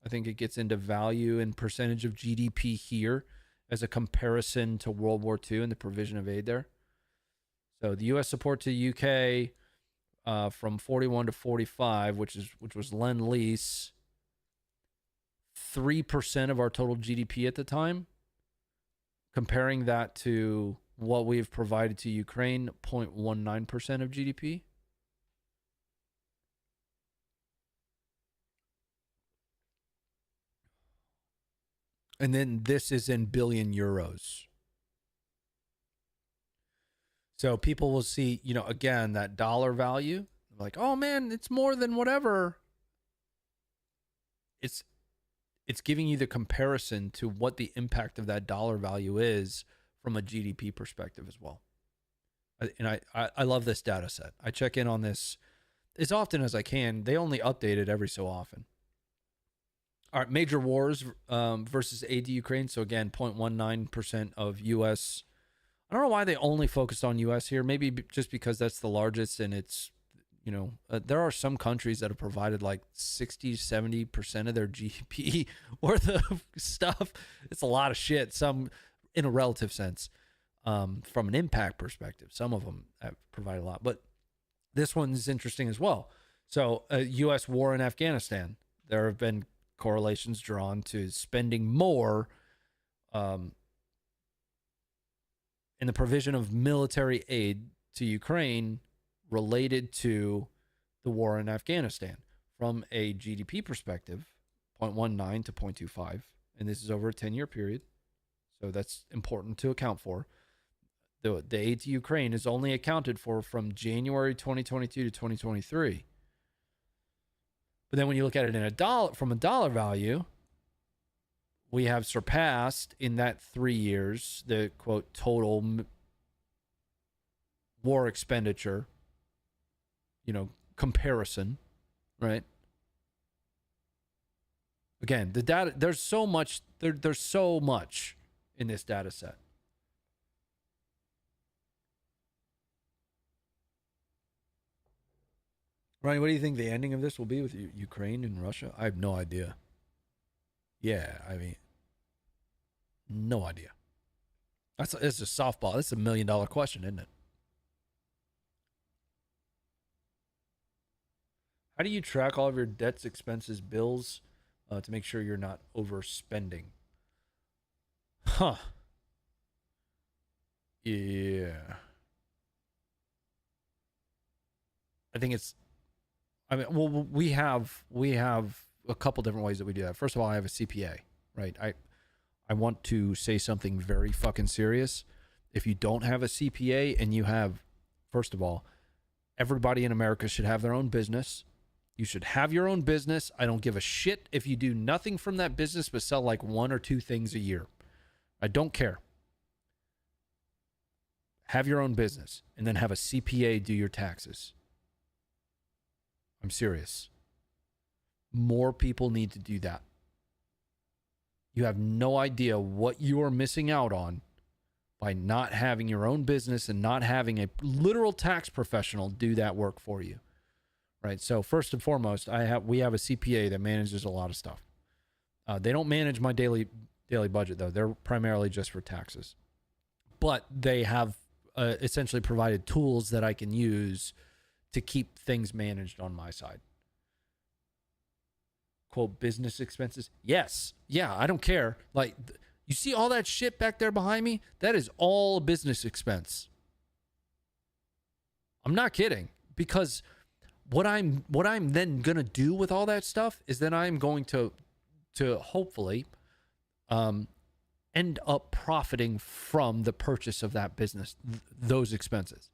I think it gets into value and percentage of GDP here as a comparison to World War II and the provision of aid there. So the U.S. support to UK from 41 to 45, which was Lend-Lease, 3% of our total GDP at the time. Comparing that to what we've provided to Ukraine, 0.19% of GDP. And then this is in billion euros. So people will see, again, that dollar value. Like, oh man, it's more than whatever. It's giving you the comparison to what the impact of that dollar value is from a GDP perspective as well. And I love this data set. I check in on this as often as I can. They only update it every so often. All right, major wars versus aid to Ukraine. So again, 0.19% of U.S. I don't know why they only focused on U.S. here. Maybe just because that's the largest, and it's, there are some countries that have provided like 60, 70% of their GDP worth of stuff. It's a lot of shit. Some, in a relative sense, from an impact perspective, some of them have provided a lot. But this one's interesting as well. So, U.S. war in Afghanistan. There have been correlations drawn to spending more in the provision of military aid to Ukraine related to the war in Afghanistan. From a GDP perspective, 0.19 to 0.25, and this is over a 10-year period, so that's important to account for. The aid to Ukraine is only accounted for from January 2022 to 2023. But then when you look at it in a dollar, from a dollar value, we have surpassed in that 3 years the quote total war expenditure, comparison, right? Again, the data, there's so much in this data set. Ryan, what do you think the ending of this will be with Ukraine and Russia? I have no idea. Yeah, I mean, no idea. It's a softball. That's $1 million question, isn't it? How do you track all of your debts, expenses, bills to make sure you're not overspending? Huh. Yeah. I think it's, we have a couple different ways that we do that. First of all, I have a CPA, right? I want to say something very fucking serious. If you don't have a CPA and you have, first of all, everybody in America should have their own business. You should have your own business. I don't give a shit if you do nothing from that business but sell like 1 or 2 things a year. I don't care. Have your own business and then have a CPA do your taxes. I'm serious. More people need to do that. You have no idea what you are missing out on by not having your own business and not having a literal tax professional do that work for you. Right? So first and foremost, we have a CPA that manages a lot of stuff. They don't manage my daily budget though. They're primarily just for taxes. But they have essentially provided tools that I can use to keep things managed on my side. Quote, business expenses. Yes. Yeah, I don't care. Like, you see all that shit back there behind me? That is all a business expense. I'm not kidding. Because what I'm then going to do with all that stuff is then I'm going to hopefully end up profiting from the purchase of that business, those expenses.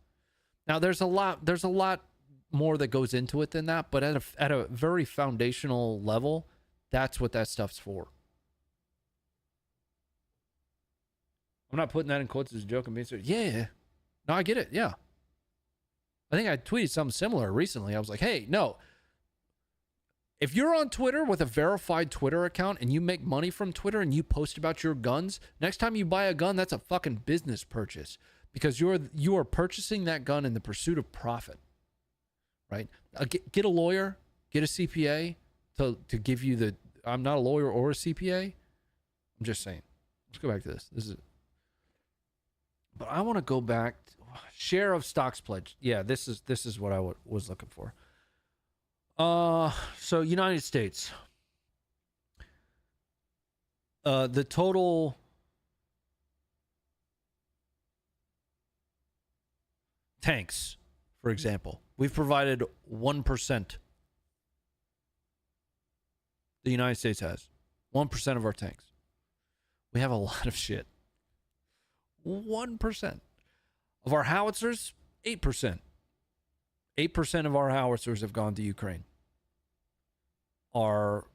Now, there's a lot more that goes into it than that, but at a very foundational level, that's what that stuff's for. I'm not putting that in quotes as a joke. I'm being serious. Yeah. No, I get it. Yeah. I think I tweeted something similar recently. I was like, hey, no. If you're on Twitter with a verified Twitter account and you make money from Twitter and you post about your guns, next time you buy a gun, that's a fucking business purchase because you are purchasing that gun in the pursuit of profit. Right? Get a lawyer, get a CPA to give you the. I'm not a lawyer or a CPA. I'm just saying. Let's go back to this. But I want to go back. Share of stocks pledged. Yeah, this is what I was looking for. So United States. The total. Tanks, for example. We've provided 1%. The United States has 1% of our tanks. We have a lot of shit. 1% of our howitzers, 8%. 8% of our howitzers have gone to Ukraine. Our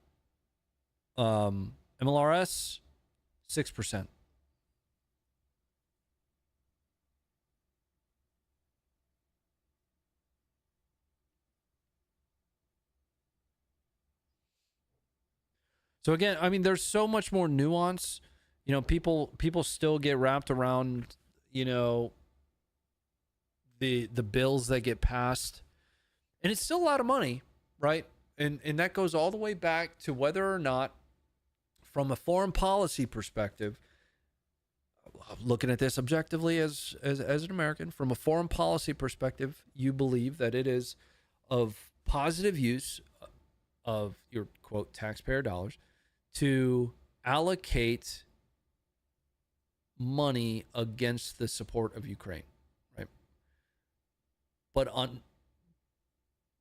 MLRS, 6%. So again, I mean, there's so much more nuance. People still get wrapped around, the bills that get passed, and it's still a lot of money, right? And that goes all the way back to whether or not, from a foreign policy perspective, looking at this objectively as an American, from a foreign policy perspective, you believe that it is of positive use of your quote taxpayer dollars to allocate money against the support of Ukraine, right?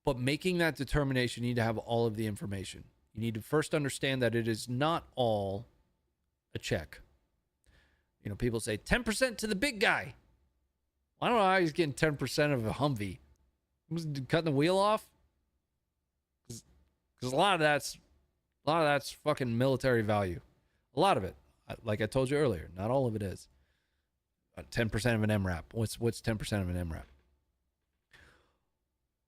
But making that determination, you need to have all of the information. You need to first understand that it is not all a check. People say 10% to the big guy. I don't know how he's getting 10% of a Humvee. Who's cutting the wheel off? because a lot of that's fucking military value. A lot of it, like I told you earlier, not all of it is. 10% of an MRAP. What's 10% of an MRAP?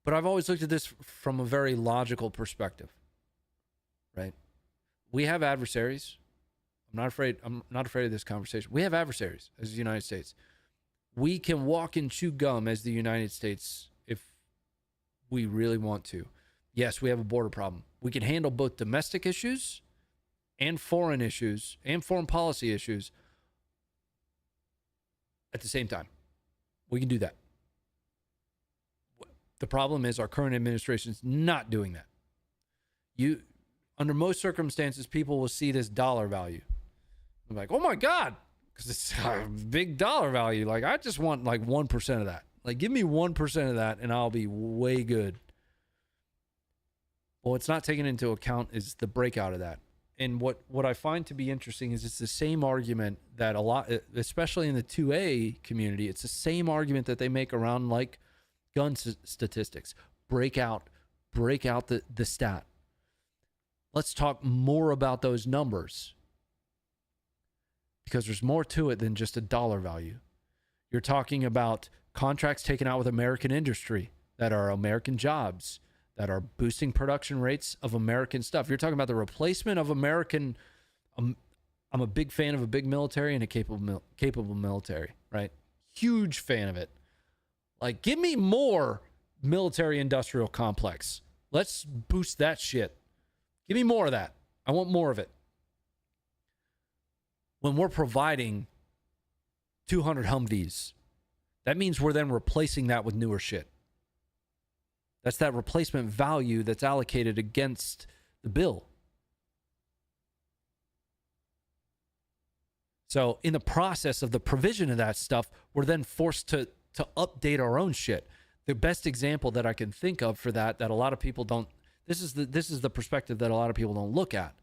But I've always looked at this from a very logical perspective, right? We have adversaries. I'm not afraid of this conversation. We have adversaries as the United States. We can walk and chew gum as the United States if we really want to. Yes, we have a border problem. We can handle both domestic issues and foreign issues and foreign policy issues at the same time. We can do that. The problem is our current administration is not doing that. Under most circumstances, people will see this dollar value. I'm like, oh my God, because it's a big dollar value. Like, I just want like 1% of that. Like, give me 1% of that and I'll be way good. Well, what's not taken into account is the breakout of that. And what I find to be interesting is it's the same argument that a lot, especially in the 2A community, it's the same argument that they make around like gun statistics. Break out the stat. Let's talk more about those numbers, because there's more to it than just a dollar value. You're talking about contracts taken out with American industry that are American jobs, that are boosting production rates of American stuff. You're talking about the replacement of American. I'm a big fan of a big military and a capable military, right? Huge fan of it. Like, give me more military industrial complex. Let's boost that shit. Give me more of that. I want more of it. When we're providing 200 Humvees, that means we're then replacing that with newer shit. That's that replacement value that's allocated against the bill. So in the process of the provision of that stuff, we're then forced to update our own shit. The best example that I can think of for that a lot of people don't, this is the perspective that a lot of people don't look at.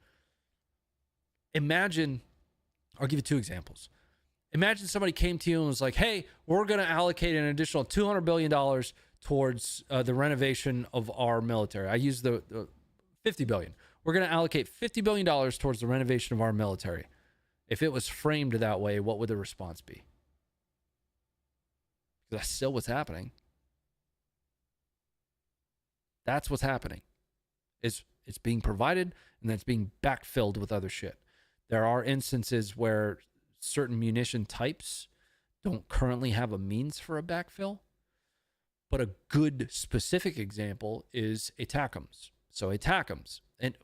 Imagine, I'll give you two examples. Imagine somebody came to you and was like, hey, we're going to allocate an additional $200 billion towards the renovation of our military. I use the $50 billion. We're going to allocate $50 billion towards the renovation of our military. If it was framed that way, what would the response be? That's still what's happening. That's what's happening. It's being provided and then it's being backfilled with other shit. There are instances where certain munition types don't currently have a means for a backfill. But a good specific example is ATACMS. So ATACMS, and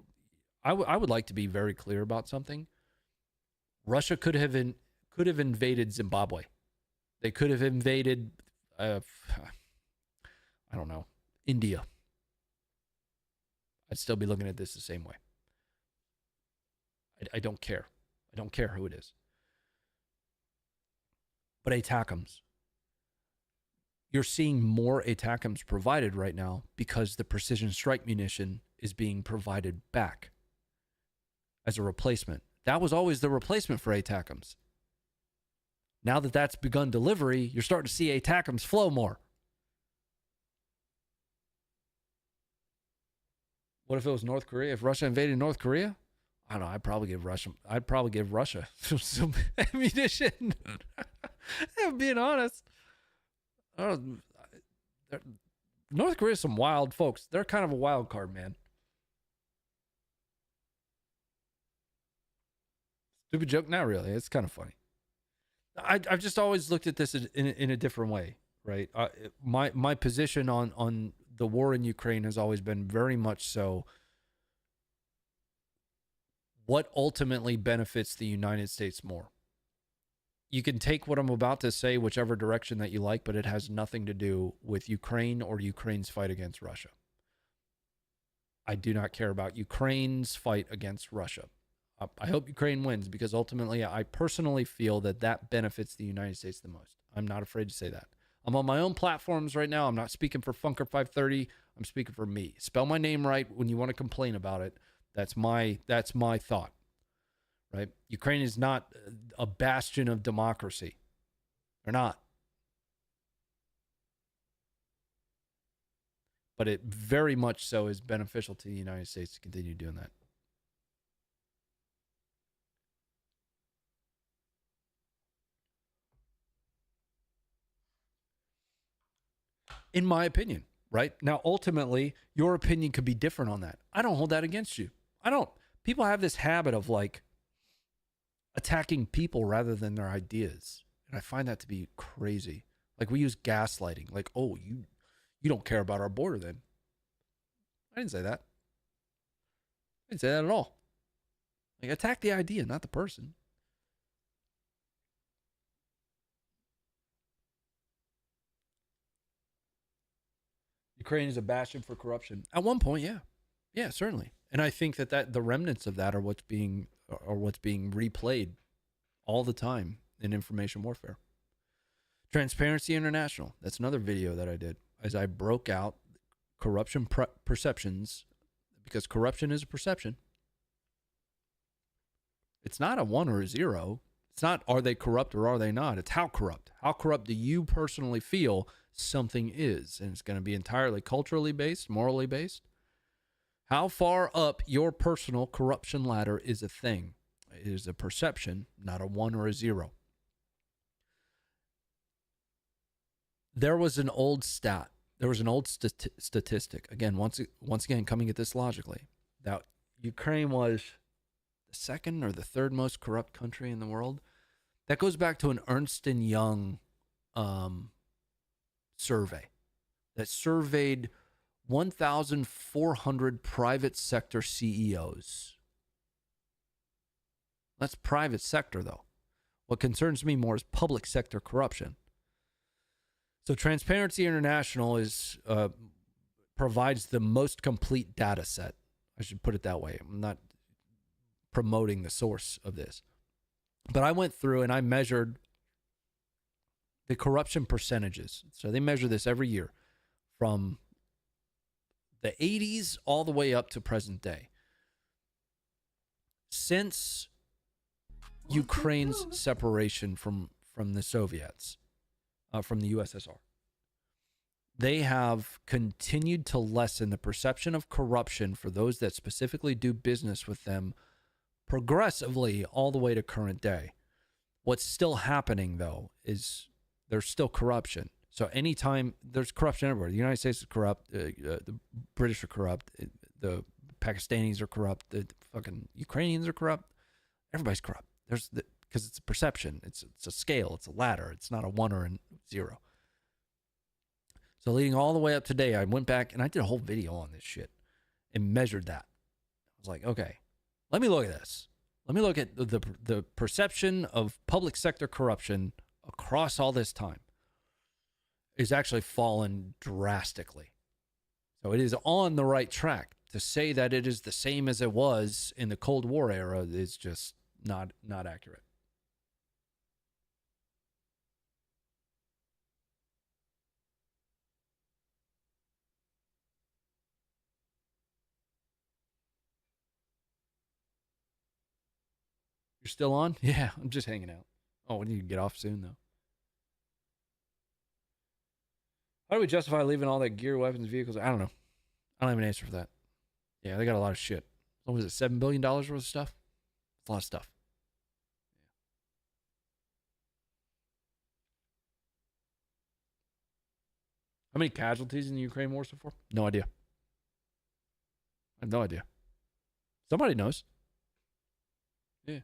I would like to be very clear about something. Russia could have invaded Zimbabwe. They could have invaded, I don't know, India. I'd still be looking at this the same way. I don't care. I don't care who it is. But ATACMS. You're seeing more ATACMS provided right now because the precision strike munition is being provided back as a replacement. That was always the replacement for ATACMS. Now that that's begun delivery, you're starting to see ATACMS flow more. What if it was North Korea? If Russia invaded North Korea? I don't know. I'd probably give Russia some ammunition. I'm being honest. North Korea is some wild folks. They're kind of a wild card, man. Stupid joke? Not really. It's kind of funny. I've just always looked at this in a different way, right? My position on the war in Ukraine has always been very much so what ultimately benefits the United States more. You can take what I'm about to say whichever direction that you like, but it has nothing to do with Ukraine or Ukraine's fight against Russia. I do not care about Ukraine's fight against Russia. I hope Ukraine wins because ultimately I personally feel that that benefits the United States the most. I'm not afraid to say that. I'm on my own platforms right now. I'm not speaking for Funker530. I'm speaking for me. Spell my name right when you want to complain about it. That's my thought. Right? Ukraine is not a bastion of democracy. They're not. but it very much so is beneficial to the United States to continue doing that. In my opinion, right? Now, ultimately, your opinion could be different on that. I don't hold that against you. I don't. People have this habit of like attacking people rather than their ideas. And I find that to be crazy. Like we use gaslighting. Like, oh, you don't care about our border then. I didn't say that. I didn't say that at all. Like attack the idea, not the person. Ukraine is a bastion for corruption. At one point, yeah. Yeah, certainly. And I think that the remnants of that are what's being replayed all the time in information warfare. Transparency International. That's another video that I did as I broke out corruption perceptions, because corruption is a perception. It's not a 1 or a 0. It's not are they corrupt or are they not. It's how corrupt. How corrupt do you personally feel something is? And it's going to be entirely culturally based, morally based. How far up your personal corruption ladder is a thing. It is a perception, not a 1 or a 0. There was an old stat. There was an old statistic. Again, once again, coming at this logically, that Ukraine was the second or the third most corrupt country in the world. That goes back to an Ernst & Young survey that surveyed 1,400 private sector CEOs. That's private sector, though. What concerns me more is public sector corruption. So Transparency International provides the most complete data set. I should put it that way. I'm not promoting the source of this. But I went through and I measured the corruption percentages. So they measure this every year from the 80s all the way up to present day. Since Ukraine's separation from the Soviets, from the USSR, they have continued to lessen the perception of corruption for those that specifically do business with them progressively all the way to current day. What's still happening, though, is there's still corruption. So anytime there's corruption everywhere, the United States is corrupt, the British are corrupt, the Pakistanis are corrupt, the fucking Ukrainians are corrupt. Everybody's corrupt. Because it's a perception. It's a scale. It's a ladder. It's not a 1 or a 0. So leading all the way up today, I went back and I did a whole video on this shit and measured that. I was like, okay, let me look at this. Let me look at the perception of public sector corruption across all this time. Is actually fallen drastically. So it is on the right track. To say that it is the same as it was in the Cold War era is just not accurate. You're still on? Yeah, I'm just hanging out. Oh, we need to get off soon, though. How do we justify leaving all that gear, weapons, vehicles? I don't know. I don't have an answer for that. Yeah, they got a lot of shit. What was it, $7 billion worth of stuff? It's a lot of stuff. How many casualties in the Ukraine war so far? No idea. I have no idea. Somebody knows. Yeah.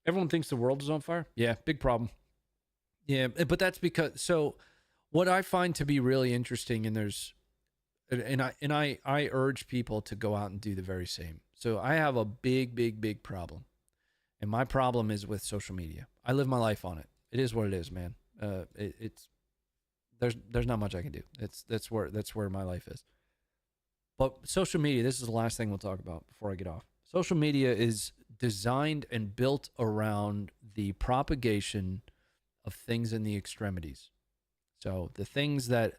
Everyone thinks the world is on fire. Yeah, big problem. Yeah, but that's because, so what I find to be really interesting, and I urge people to go out and do the very same. So I have a big problem. And my problem is with social media. I live my life on it. It is what it is, man. There's not much I can do. That's where my life is. But social media, this is the last thing we'll talk about before I get off. Social media is designed and built around the propagation of things in the extremities. So the things that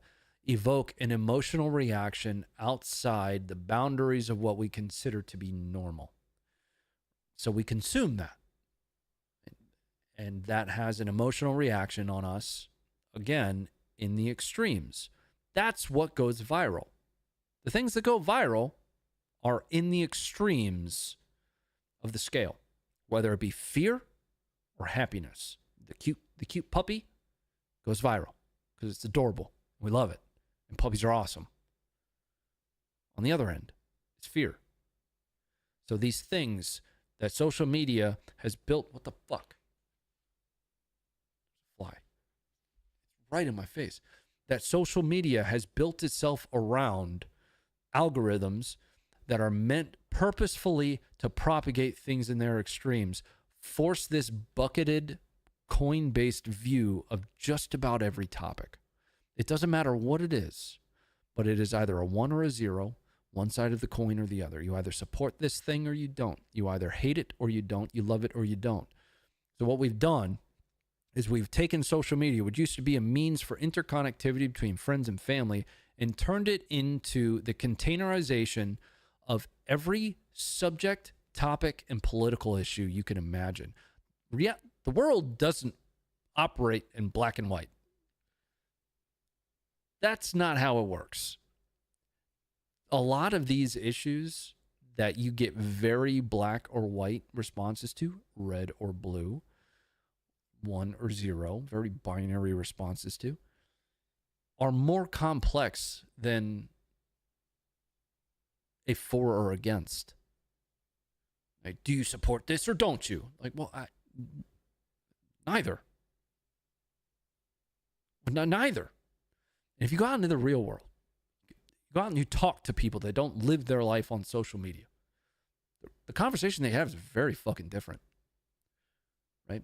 evoke an emotional reaction outside the boundaries of what we consider to be normal. So we consume that. And that has an emotional reaction on us, again, in the extremes. That's what goes viral. The things that go viral are in the extremes of the scale, whether it be fear or happiness. The cute puppy goes viral because it's adorable. We love it. And puppies are awesome. On the other end, it's fear. So these things that social media has built, what the fuck? Fly. Right in my face. That social media has built itself around algorithms that are meant purposefully to propagate things in their extremes, force this bucketed, coin-based view of just about every topic. It doesn't matter what it is, but it is either a 1 or a 0, one side of the coin or the other. You either support this thing or you don't. You either hate it or you don't. You love it or you don't. So what we've done is we've taken social media, which used to be a means for interconnectivity between friends and family, and turned it into the containerization of every subject, topic, and political issue you can imagine. The world doesn't operate in black and white. That's not how it works. A lot of these issues that you get very black or white responses to, red or blue, 1 or 0, very binary responses to, are more complex than a for or against. Like, do you support this or don't you? Like, well, neither. Neither. And if you go out into the real world, you go out and you talk to people that don't live their life on social media, the conversation they have is very fucking different. Right?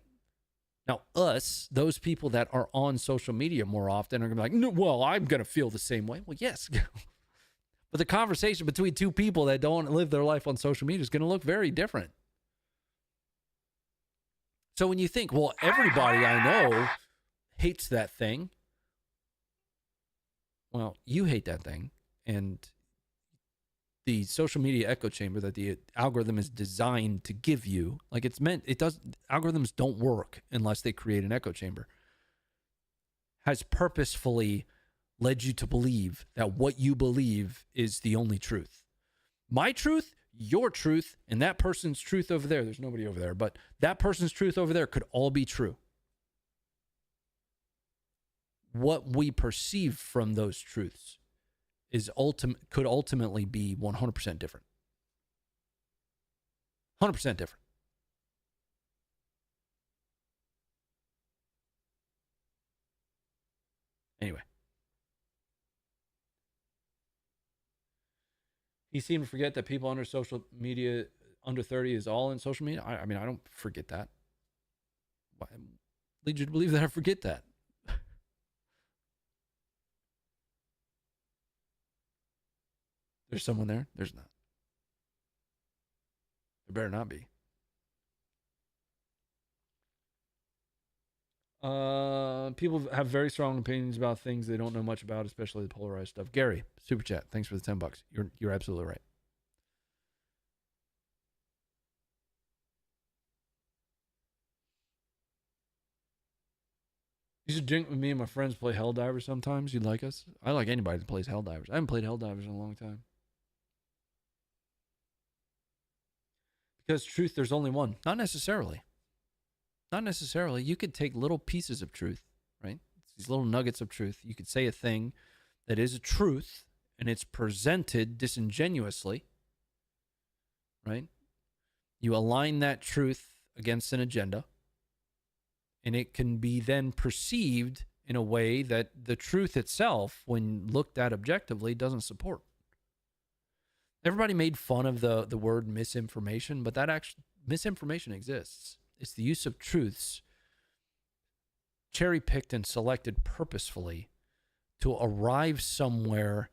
Now, those people that are on social media more often are going to be like, no, well, I'm going to feel the same way. Well, yes. But the conversation between two people that don't live their life on social media is going to look very different. So when you think, well, everybody I know hates that thing. Well, you hate that thing. And the social media echo chamber that the algorithm is designed to give you, like it's meant, algorithms don't work unless they create an echo chamber, has purposefully led you to believe that what you believe is the only truth. My truth, your truth, and that person's truth over there, there's nobody over there, but that person's truth over there could all be true. What we perceive from those truths could ultimately be 100% different. 100% different. Anyway. He seemed to forget that people under social media, under 30 is all in social media. I mean, I don't forget that. Why lead you to believe that I forget that? There's someone there? There's not. There better not be. People have very strong opinions about things they don't know much about, especially the polarized stuff. Gary, super chat. Thanks for the $10. You're absolutely right. You should drink with me and my friends play Helldivers sometimes. You'd like us? I like anybody that plays Helldivers. I haven't played Helldivers in a long time. Because truth, there's only one. Not necessarily. Not necessarily. You could take little pieces of truth, right? These little nuggets of truth. You could say a thing that is a truth and it's presented disingenuously, right? You align that truth against an agenda and it can be then perceived in a way that the truth itself, when looked at objectively, doesn't support. Everybody made fun of the word misinformation, but that actually, misinformation exists. It's the use of truths cherry-picked and selected purposefully to arrive somewhere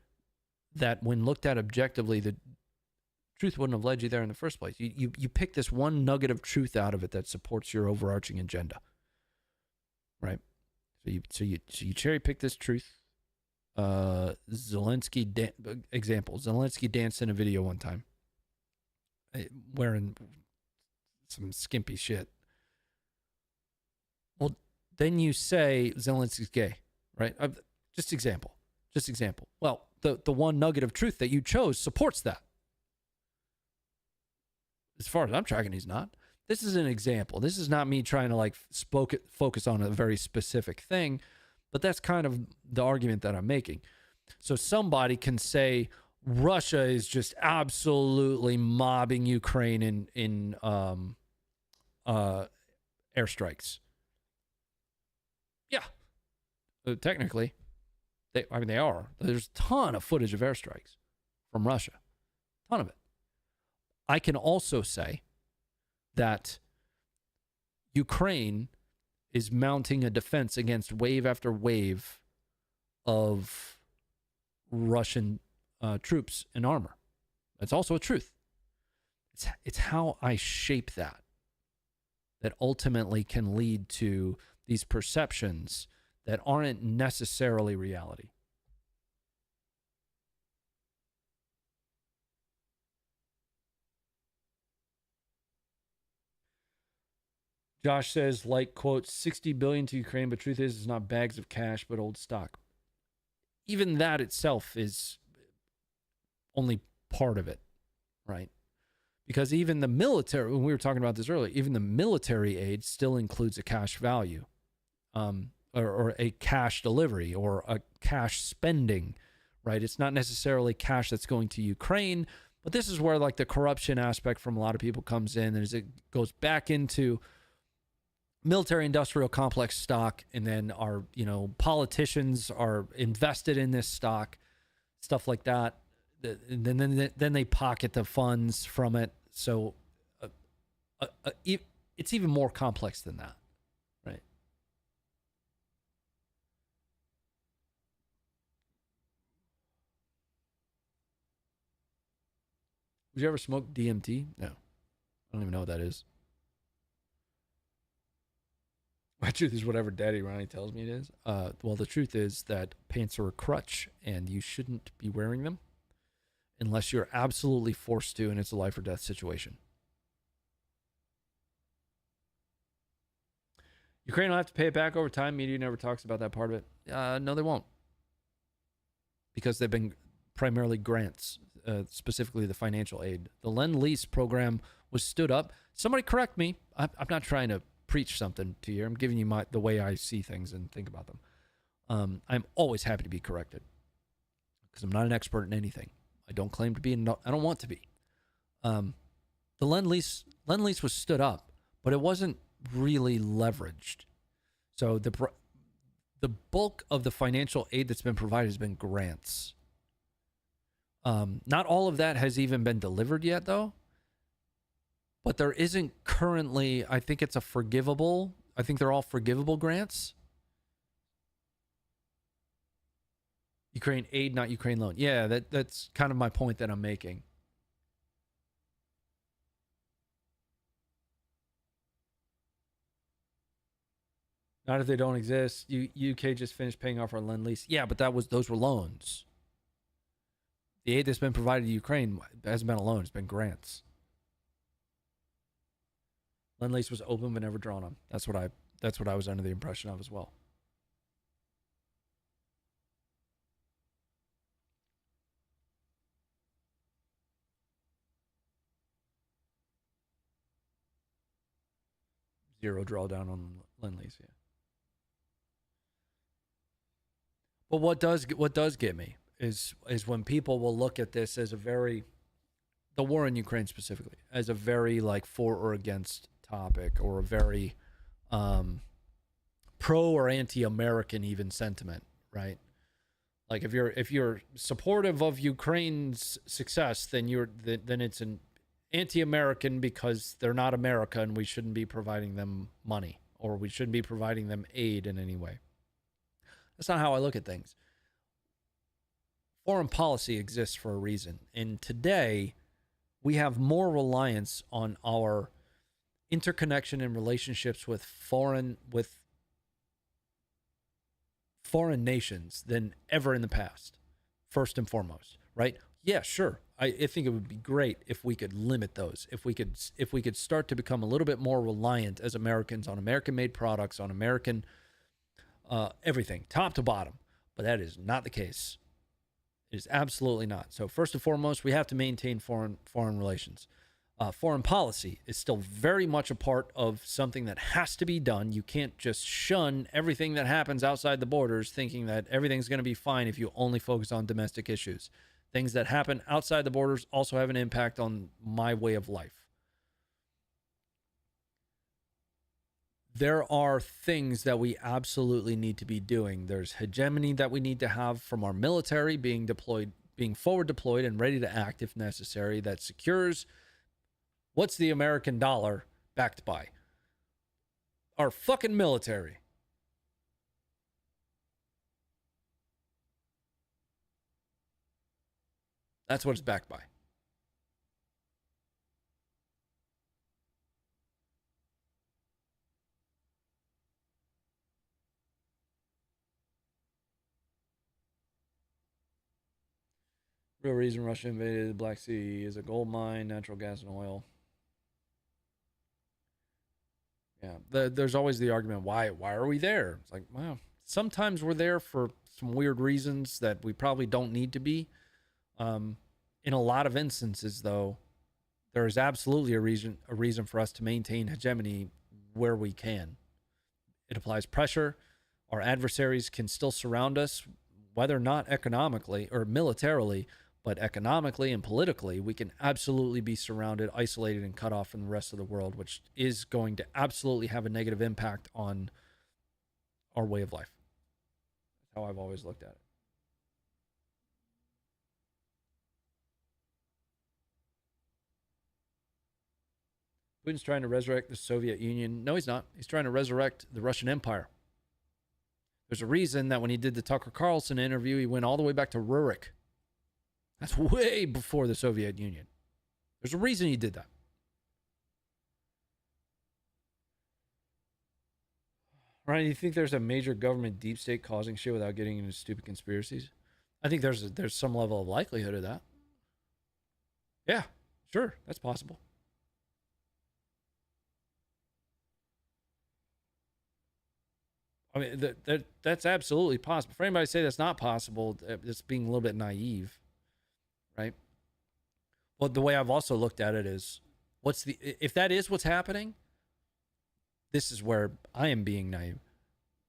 that when looked at objectively, the truth wouldn't have led you there in the first place. You pick this one nugget of truth out of it that supports your overarching agenda, right? So you cherry-pick this truth. Zelensky example. Zelensky danced in a video one time wearing some skimpy shit. Well, then you say Zelensky's gay, right? Just example. Just example. Well, the one nugget of truth that you chose supports that. As far as I'm tracking, he's not. This is an example. This is not me trying to like focus on a very specific thing, but that's kind of the argument that I'm making. So somebody can say Russia is just absolutely mobbing Ukraine in airstrikes. Yeah, technically, they are. There's a ton of footage of airstrikes from Russia, ton of it. I can also say that Ukraine is mounting a defense against wave after wave of Russian troops and armor. That's also a truth. It's how I shape that ultimately can lead to these perceptions that aren't necessarily reality. Josh says, like, quote, 60 billion to Ukraine, but truth is, it's not bags of cash, but old stock. Even that itself is only part of it, right? Because even the military, when we were talking about this earlier, even the military aid still includes a cash value, or a cash delivery, or a cash spending, right? It's not necessarily cash that's going to Ukraine, but this is where like the corruption aspect from a lot of people comes in, and as it goes back into military industrial complex stock, and then our, politicians are invested in this stock, stuff like that. And then they pocket the funds from it. So it's even more complex than that, right? Would you ever smoke DMT? No. I don't even know what that is. My truth is whatever Daddy Ronnie tells me it is. Well, the truth is that pants are a crutch, and you shouldn't be wearing them unless you're absolutely forced to, and it's a life or death situation. Ukraine will have to pay it back over time. Media never talks about that part of it. No, they won't. Because they've been primarily grants, specifically the financial aid. The Lend-Lease program was stood up. Somebody correct me. I'm not trying to preach something to you. I'm giving you the way I see things and think about them. I'm always happy to be corrected because I'm not an expert in anything. I don't claim to be, and I don't want to be. The Lend-Lease was stood up, but it wasn't really leveraged. So the bulk of the financial aid that's been provided has been grants. Not all of that has even been delivered yet, though. But there isn't currently, I think it's a forgivable, I think they're all forgivable grants. Ukraine aid, not Ukraine loan. Yeah, that's kind of my point that I'm making. Not if they don't exist. UK just finished paying off our Lend-Lease. Yeah, but those were loans. The aid that's been provided to Ukraine hasn't been a loan, it's been grants. Lend-Lease was open but never drawn on. That's what I was under the impression of as well. Zero drawdown on Lend-Lease, yeah. But what does get me is when people will look at this as the war in Ukraine specifically, as a very like for or against topic, or a very pro or anti-American even sentiment, right? Like if you're supportive of Ukraine's success, then then it's an anti-American because they're not America and we shouldn't be providing them money, or we shouldn't be providing them aid in any way. That's not how I look at things. Foreign policy exists for a reason. And today, we have more reliance on our interconnection and relationships with foreign nations than ever in the past, first and foremost, right? Yeah, sure. I think it would be great if we could limit those, if we could start to become a little bit more reliant as Americans on American-made products, on American everything, top to bottom. But that is not the case. It is absolutely not. So first and foremost, we have to maintain foreign relations. Foreign policy is still very much a part of something that has to be done. You can't just shun everything that happens outside the borders thinking that everything's going to be fine if you only focus on domestic issues. Things that happen outside the borders also have an impact on my way of life. There are things that we absolutely need to be doing. There's hegemony that we need to have from our military being deployed, being forward deployed and ready to act if necessary, that secures what's the American dollar backed by? Our fucking military. That's what it's backed by. Real reason Russia invaded the Black Sea is a gold mine, natural gas, and oil. Yeah, there's always the argument, why are we there? It's like, well, sometimes we're there for some weird reasons that we probably don't need to be. In a lot of instances, though, there is absolutely a reason for us to maintain hegemony where we can. It applies pressure. Our adversaries can still surround us, whether not economically or militarily, but economically and politically, we can absolutely be surrounded, isolated, and cut off from the rest of the world, which is going to absolutely have a negative impact on our way of life. That's how I've always looked at it. Putin's trying to resurrect the Soviet Union. No, he's not. He's trying to resurrect the Russian Empire. There's a reason that when he did the Tucker Carlson interview, he went all the way back to Rurik. That's way before the Soviet Union. There's a reason he did that. Ryan, you think there's a major government deep state causing shit without getting into stupid conspiracies? I think there's some level of likelihood of that. Yeah, sure, that's possible. I mean, that's absolutely possible. For anybody to say that's not possible, it's being a little bit naive, right? Well, the way I've also looked at it is, if that is what's happening, this is where I am being naive.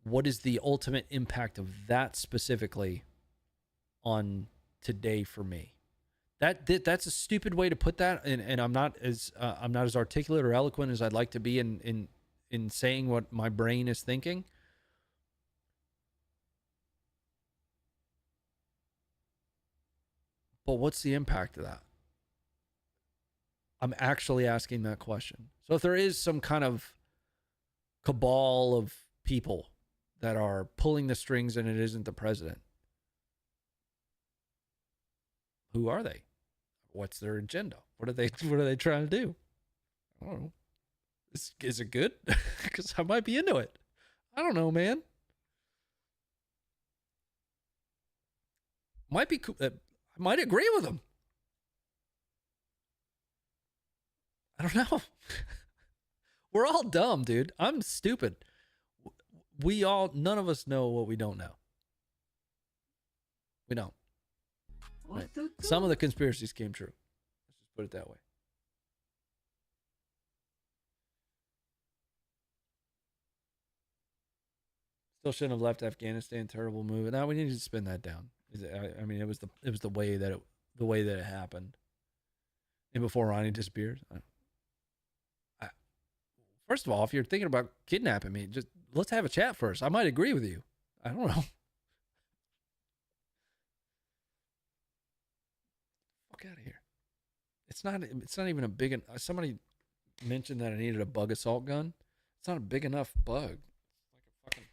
What is the ultimate impact of that specifically on today for me? That's a stupid way to put that, and I'm not as articulate or eloquent as I'd like to be in saying what my brain is thinking. But what's the impact of that? I'm actually asking that question. So if there is some kind of cabal of people that are pulling the strings and it isn't the president, who are they? What's their agenda? What are they trying to do? I don't know. Is it good? Because I might be into it. I don't know, man. Might be cool. I might agree with them. I don't know. We're all dumb, dude. I'm stupid. None of us know what we don't know. We don't. Right. Some of the conspiracies came true. Let's just put it that way. Still shouldn't have left Afghanistan. Terrible move. Now we need to spin that down. I mean, it was the way that it happened. And before Ronnie disappeared. First of all, if you're thinking about kidnapping me, just let's have a chat first. I might agree with you. I don't know. Fuck out of here. It's not even a big. Somebody mentioned that I needed a bug assault gun. It's not a big enough bug. It's like a fucking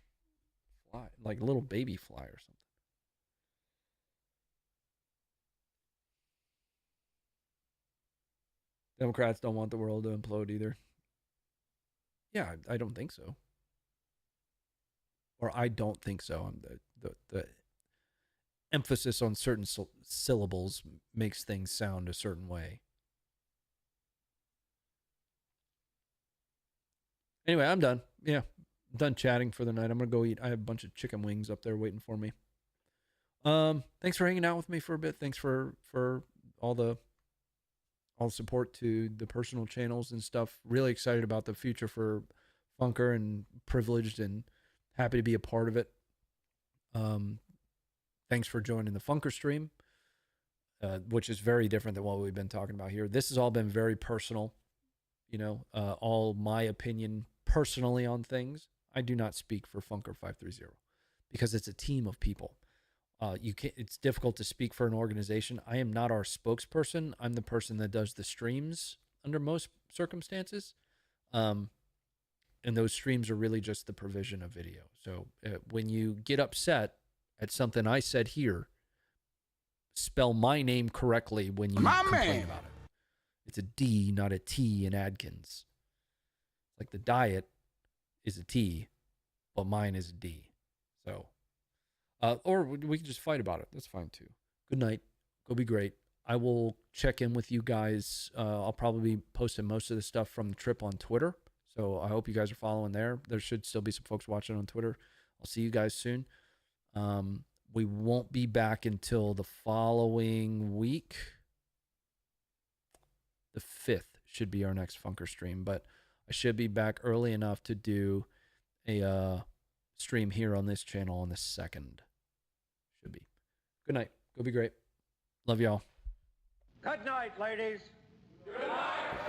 fly, like a little baby fly or something. Democrats don't want the world to implode either. Yeah, I don't think so. Or I don't think so. The emphasis on certain syllables makes things sound a certain way. Anyway, I'm done. Yeah, I'm done chatting for the night. I'm going to go eat. I have a bunch of chicken wings up there waiting for me. Thanks for hanging out with me for a bit. Thanks for all the support to the personal channels and stuff. Really excited about the future for Funker and privileged and happy to be a part of it. Thanks for joining the Funker stream, which is very different than what we've been talking about here. This has all been very personal, all my opinion personally on things. I do not speak for Funker530 because it's a team of people. It's difficult to speak for an organization. I am not our spokesperson. I'm the person that does the streams under most circumstances. And those streams are really just the provision of video. So when you get upset at something I said here, spell my name correctly when you complain about it. It's a D, not a T in Adkins. Like the diet is a T, but mine is a D. So, or we can just fight about it. That's fine too. Good night. Go be great. I will check in with you guys. I'll probably be posting most of the stuff from the trip on Twitter. So I hope you guys are following there. There should still be some folks watching on Twitter. I'll see you guys soon. We won't be back until the following week. The 5th should be our next Funker stream, but I should be back early enough to do a stream here on this channel on the 2nd. Should be. Good night. Go be great. Love y'all. Good night, ladies. Good night.